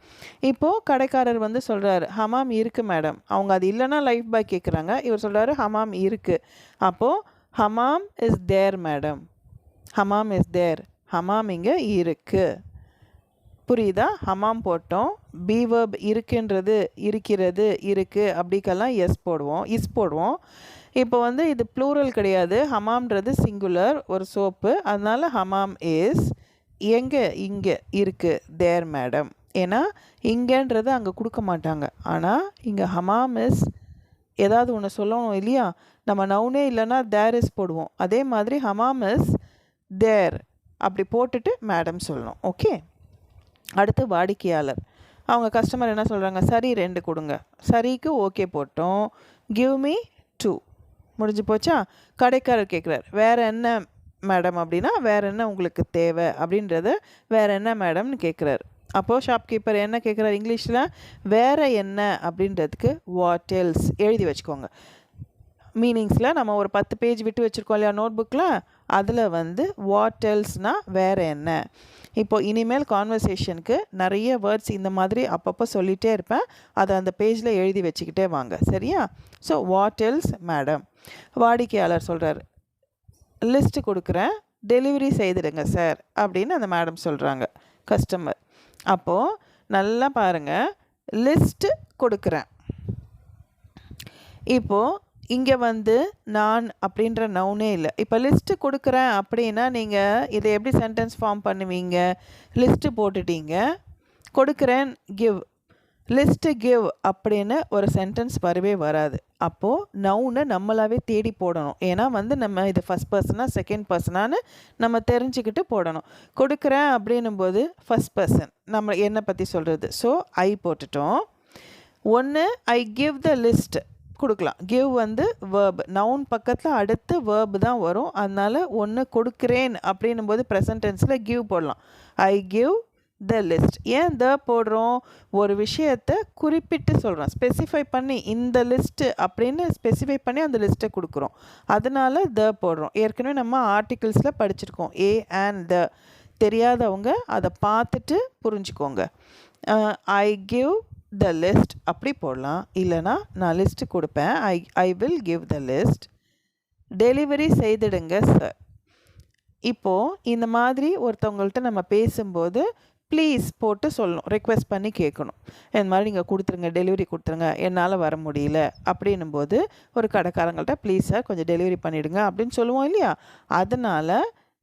இப்போது கடைக்காரர் வந்து சொல்கிறாரு ஹமாம் இருக்குது மேடம். அவங்க அது இல்லைன்னா லைஃப் பாய் கேட்குறாங்க. இவர் சொல்கிறாரு ஹமாம் இருக்குது. அப்போது Hamam is there madam. Hamam is there. Hamam இங்கே இருக்குது. புரியுதா? ஹமாம் போட்டோம். பி வேர்ப் இருக்குன்றது இருக்கிறது இருக்குது அப்படிக்கெல்லாம் எஸ் போடுவோம், இஸ் போடுவோம். இப்போ வந்து இது ப்ளூரல் கிடையாது. ஹமாம்ன்றது சிங்குலர், ஒரு சோப்பு. அதனால் ஹமாம் இஸ் எங்கே இங்கே இருக்குது தேர் மேடம். ஏன்னா இங்கேன்றது அங்கே கொடுக்க மாட்டாங்க. ஆனால் இங்கே ஹமாம் இஸ் ஏதாவது ஒன்று சொல்லணும் இல்லையா? நம்ம நவுனே இல்லைன்னா தேர் இஸ் போடுவோம். அதே மாதிரி ஹமாம் இஸ் தேர் அப்படி போட்டுட்டு மேடம் சொல்லணும். ஓகே, அடுத்து வாடிக்கையாளர். அவங்க கஸ்டமர் என்ன சொல்கிறாங்க? சரி 2 கொடுங்க. சரிக்கு ஓகே போட்டோம். Give me 2. முடிஞ்சு போச்சா? கடைக்காரர் கேட்குறார் வேறு என்ன மேடம் அப்படின்னா வேறு என்ன உங்களுக்கு தேவை அப்படின்றத வேறு என்ன மேடம்னு கேட்குறாரு. அப்போது ஷாப்கீப்பர் என்ன கேட்குறாரு இங்கிலீஷில்? வேறு என்ன அப்படின்றதுக்கு வாட் எல்ஸ் எழுதி வச்சுக்கோங்க. மீனிங்ஸில் நம்ம ஒரு 10 பேஜ் விட்டு வச்சுருக்கோம் இல்லையா நோட் புக்கில், அதில் வந்து வாட் எல்ஸ்னால் வேறு என்ன. இப்போது இனிமேல் கான்வர்சேஷனுக்கு நிறைய வேர்ட்ஸ் இந்த மாதிரி அப்பப்போ சொல்லிகிட்டே இருப்பேன். அதை அந்த பேஜில் எழுதி வச்சுக்கிட்டே வாங்க, சரியா? So what else madam. வாடிக்கையாளர் சொல்கிறார் லிஸ்ட்டு கொடுக்குறேன், டெலிவரி செய்துடுங்க சார் அப்படின்னு அந்த மேடம் சொல்கிறாங்க கஸ்டமர். அப்போது நல்லா பாருங்கள், லிஸ்ட்டு கொடுக்குறேன். இப்போது இங்கே வந்து நான் அப்படின்ற நவுனே இல்லை. இப்போ லிஸ்ட்டு கொடுக்குறேன் அப்படின்னா நீங்கள் இதை எப்படி சென்டென்ஸ் ஃபார்ம் பண்ணுவீங்க? லிஸ்ட்டு போட்டுட்டீங்க, கொடுக்குறேன் கிவ். லிஸ்ட்டு கிவ் அப்படின்னு ஒரு சென்டென்ஸ் வரவே வராது. அப்போது நவுனை நம்மளாவே தேடி போடணும். ஏன்னா வந்து நம்ம இது ஃபஸ்ட் பர்சனா செகண்ட் பர்சனான்னு நம்ம தெரிஞ்சுக்கிட்டு போடணும். கொடுக்குறேன் அப்படின்னும் போது ஃபஸ்ட் பர்சன் நம்ம என்னை பற்றி சொல்கிறது. ஸோ ஐ போட்டுட்டோம். ஒன்று ஐ கிவ் த லிஸ்ட் கொடுக்கலாம். கிவ் வந்து வேர்ப், நவுன் பக்கத்தில் அடுத்து வேர்ப் தான் வரும். அதனால் ஒன்று கொடுக்குறேன் அப்படின்னும் போது ப்ரெசன்ட் டென்ஸில் கிவ் போடலாம். I give the list. ஏன் த போடுறோம்? ஒரு விஷயத்தை குறிப்பிட்டு சொல்கிறோம், ஸ்பெசிஃபை பண்ணி இந்த லிஸ்ட்டு அப்படின்னு ஸ்பெசிஃபை பண்ணி அந்த லிஸ்ட்டை கொடுக்குறோம். அதனால் த போடுறோம். ஏற்கனவே நம்ம ஆர்டிகிள்ஸில் படிச்சிருக்கோம் ஏ அண்ட் த. தெரியாதவங்க அதை பார்த்துட்டு புரிஞ்சுக்கோங்க. ஐ கிவ் த லிஸ்ட் அப்படி போடலாம். இல்லைனா நான் லிஸ்ட்டு கொடுப்பேன், I will give the list. Delivery செய்துடுங்க சார். இப்போது இந்த மாதிரி ஒருத்தவங்கள்ட்ட நம்ம பேசும்போது ப்ளீஸ் போட்டு சொல்லணும், ரெக்வெஸ்ட் பண்ணி கேட்கணும். இந்த மாதிரி நீங்கள் கொடுத்துருங்க, டெலிவரி கொடுத்துருங்க, என்னால் வர முடியல அப்படின்னும் போது ஒரு கடைக்காரங்கள்ட்ட ப்ளீஸ் சார் கொஞ்சம் டெலிவரி பண்ணிவிடுங்க அப்படின்னு சொல்லுவோம் இல்லையா? அதனால்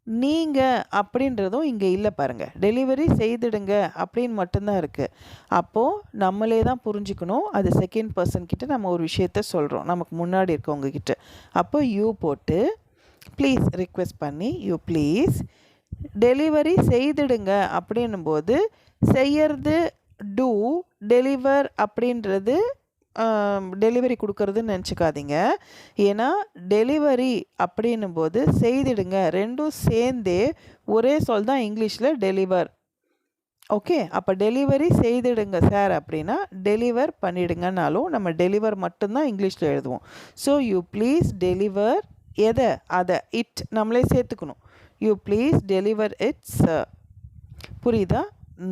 நீங்கள் அப்படின்றதும் இங்கே இல்லை பாருங்கள். டெலிவரி செய்திடுங்க அப்படின்னு மட்டும்தான் இருக்குது. அப்போது நம்மளே தான் புரிஞ்சுக்கணும். அது செகண்ட் பர்சன் கிட்ட நம்ம ஒரு விஷயத்த சொல்கிறோம், நமக்கு முன்னாடி இருக்கவங்க கிட்ட. அப்போ யூ போட்டு ப்ளீஸ் ரிக்வெஸ்ட் பண்ணி யூ ப்ளீஸ் டெலிவரி செய்திடுங்க அப்படின்னும்போது செய்யறது டூ, டெலிவர் அப்படின்றது டெலிவரி கொடுக்கறதுன்னு நினச்சிக்காதீங்க. ஏன்னா டெலிவரி அப்படின்னும் போது செய்திடுங்க ரெண்டும் சேர்ந்தே ஒரே சொல் தான் இங்கிலீஷில் டெலிவர். ஓகே, அப்போ டெலிவரி செய்திடுங்க சார் அப்படின்னா டெலிவர் பண்ணிடுங்கனாலும் நம்ம டெலிவர் மட்டும்தான் இங்கிலீஷில் எழுதுவோம். ஸோ யூ ப்ளீஸ் டெலிவர் எதை அதை இட் நம்மளே சேர்த்துக்கணும். You please deliver it's. புரியுதா?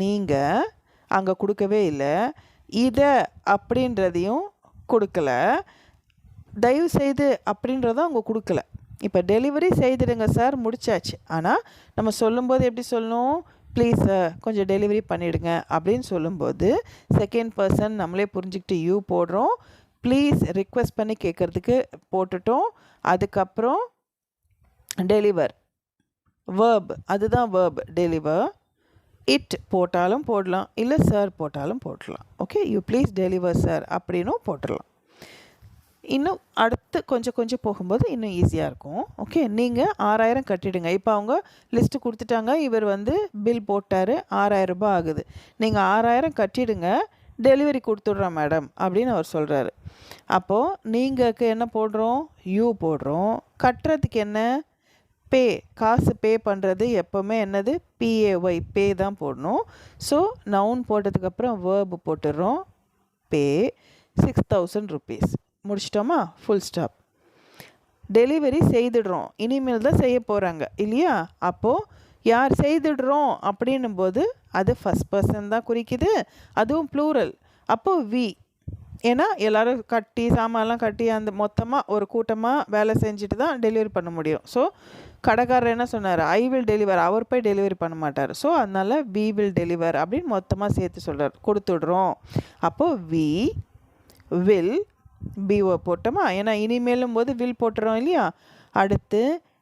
நீங்கள் அங்கே கொடுக்கவே இல்லை, இதை அப்படின்றதையும் கொடுக்கல, தயவு செய்து அப்படின்றதும் அவங்க கொடுக்கல. இப்போ டெலிவரி செய்திடுங்க சார் முடிச்சாச்சு. ஆனால் நம்ம சொல்லும்போது எப்படி சொல்லணும்? ப்ளீஸ் சார் கொஞ்சம் டெலிவரி பண்ணிவிடுங்க அப்படின்னு சொல்லும்போது செகண்ட் பர்சன் நம்மளே புரிஞ்சுக்கிட்டு யூ போடுறோம். ப்ளீஸ் ரிக்வெஸ்ட் பண்ணி கேட்குறதுக்கு போட்டுட்டோம். அதுக்கப்புறம் டெலிவர் வேர்ப், அதுதான் வேர்ப் டெலிவர். இட் போட்டாலும் போடலாம், இல்லை சார் போட்டாலும் போடலாம். Okay, you please deliver sir அப்படின்னும் போட்டுடலாம். இன்னும் அடுத்து கொஞ்சம் போகும்போது இன்னும் ஈஸியாக இருக்கும். ஓகே, நீங்கள் 6000 கட்டிடுங்க. இப்போ அவங்க லிஸ்ட்டு கொடுத்துட்டாங்க, இவர் பில் போட்டார், 6000 ரூபாய் ஆகுது. நீங்கள் 6000 கட்டிடுங்க, டெலிவரி கொடுத்துட்றோம் மேடம் அப்படின்னு அவர் சொல்கிறாரு. அப்போது நீங்கள் என்ன போடுறோம்? யூ போடுறோம். கட்டுறதுக்கு என்ன? பே, காசு பே பண்ணுறது எப்போவுமே என்னது? PAY, பே தான் போடணும். ஸோ நவுன் போட்டதுக்கப்புறம் வேர்பு போட்டுடுறோம். Pay 6000 rupees. முடிச்சிட்டோமா? Full stop. டெலிவரி செய்துடுறோம், இனிமேல் தான் செய்ய போகிறாங்க இல்லையா? அப்போது யார் செய்துடுறோம் அப்படின்னும் போது அது ஃபஸ்ட் பர்சன் தான் குறிக்குது, அதுவும் ப்ளூரல். அப்போது வி, ஏன்னா எல்லோரும் கட்டி சாமான்லாம் கட்டி அந்த மொத்தமாக ஒரு கூட்டமாக வேலை செஞ்சுட்டு தான் டெலிவரி பண்ண முடியும். ஸோ கடைக்காரர் என்ன சொன்னார்? I will deliver. அவர் போய் டெலிவரி பண்ண மாட்டார். ஸோ அதனால் வி வில் டெலிவர் அப்படின்னு மொத்தமாக சேர்த்து சொல்கிறார், கொடுத்துடுறோம். அப்போது வி வில் பிஓ போட்டோமா? ஏன்னா இனிமேலும் போது வில் போட்டுறோம் இல்லையா? அடுத்து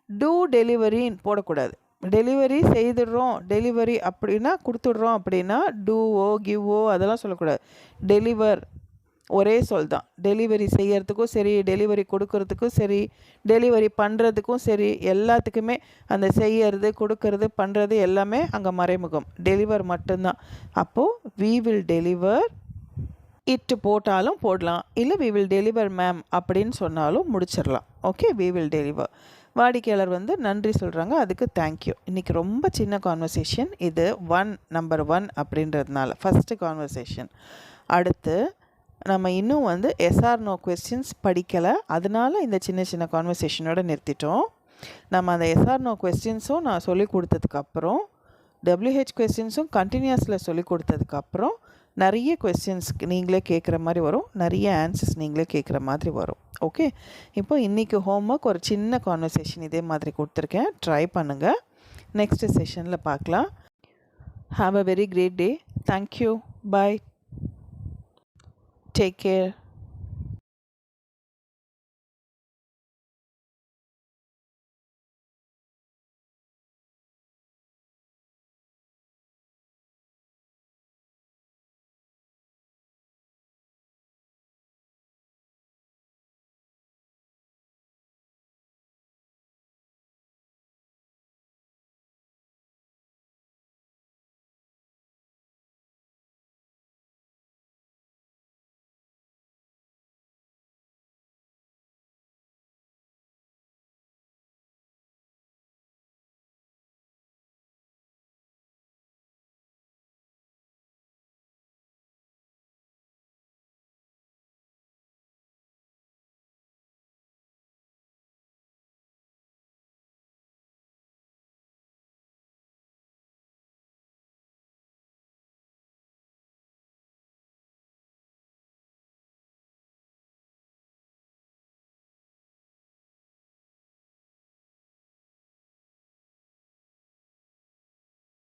டூ டெலிவரின்னு போடக்கூடாது. டெலிவரி செய்துடுறோம், டெலிவரி அப்படின்னா கொடுத்துட்றோம் அப்படின்னா டூஓ கிவ்வோ அதெல்லாம் சொல்லக்கூடாது. டெலிவர் ஒரே சொல் தான். டெலிவரி செய்யறதுக்கும் சரி, டெலிவரி கொடுக்கறதுக்கும் சரி, டெலிவரி பண்ணுறதுக்கும் சரி, எல்லாத்துக்குமே அந்த செய்யறது கொடுக்கறது பண்ணுறது எல்லாமே அங்கே மறைமுகம். டெலிவர் மட்டும்தான். அப்போது வி வில் டெலிவர் இட்டு போட்டாலும் போடலாம், இல்லை வி வில் டெலிவர் மேம் அப்படின்னு சொன்னாலும் முடிச்சிடலாம். Okay, we will deliver. வாடிக்கையாளர் நன்றி சொல்கிறாங்க, அதுக்கு தேங்க்யூ. இன்றைக்கி ரொம்ப சின்ன கான்வர்சேஷன் இது, நம்பர் 1 அப்படின்றதுனால ஃபஸ்ட்டு கான்வர்சேஷன். அடுத்து நம்ம இன்னும் எஸ்ஆர் நோ கொஸ்டின்ஸ் படிக்கலை, அதனால இந்த சின்ன சின்ன கான்வர்சேஷனோடு நிறுத்திட்டோம். நம்ம அந்த எஸ்ஆர் நோ கொஸ்டின்ஸும் நான் சொல்லி கொடுத்ததுக்கப்புறம், WH கொஸ்டின்ஸும் கண்டினியூஸில் சொல்லி கொடுத்ததுக்கப்புறம் நிறைய கொஸ்டின்ஸ்க்கு நீங்களே கேட்குற மாதிரி வரும், நிறைய ஆன்சர்ஸ் நீங்களே கேட்குற மாதிரி வரும். ஓகே, இப்போ இன்றைக்கி ஹோம்ஒர்க் ஒரு சின்ன கான்வர்சேஷன் இதே மாதிரி கொடுத்துருக்கேன், ட்ரை பண்ணுங்கள். நெக்ஸ்ட் செஷனில் பார்க்கலாம். Have a very great day. Thank you. Bye. Take care.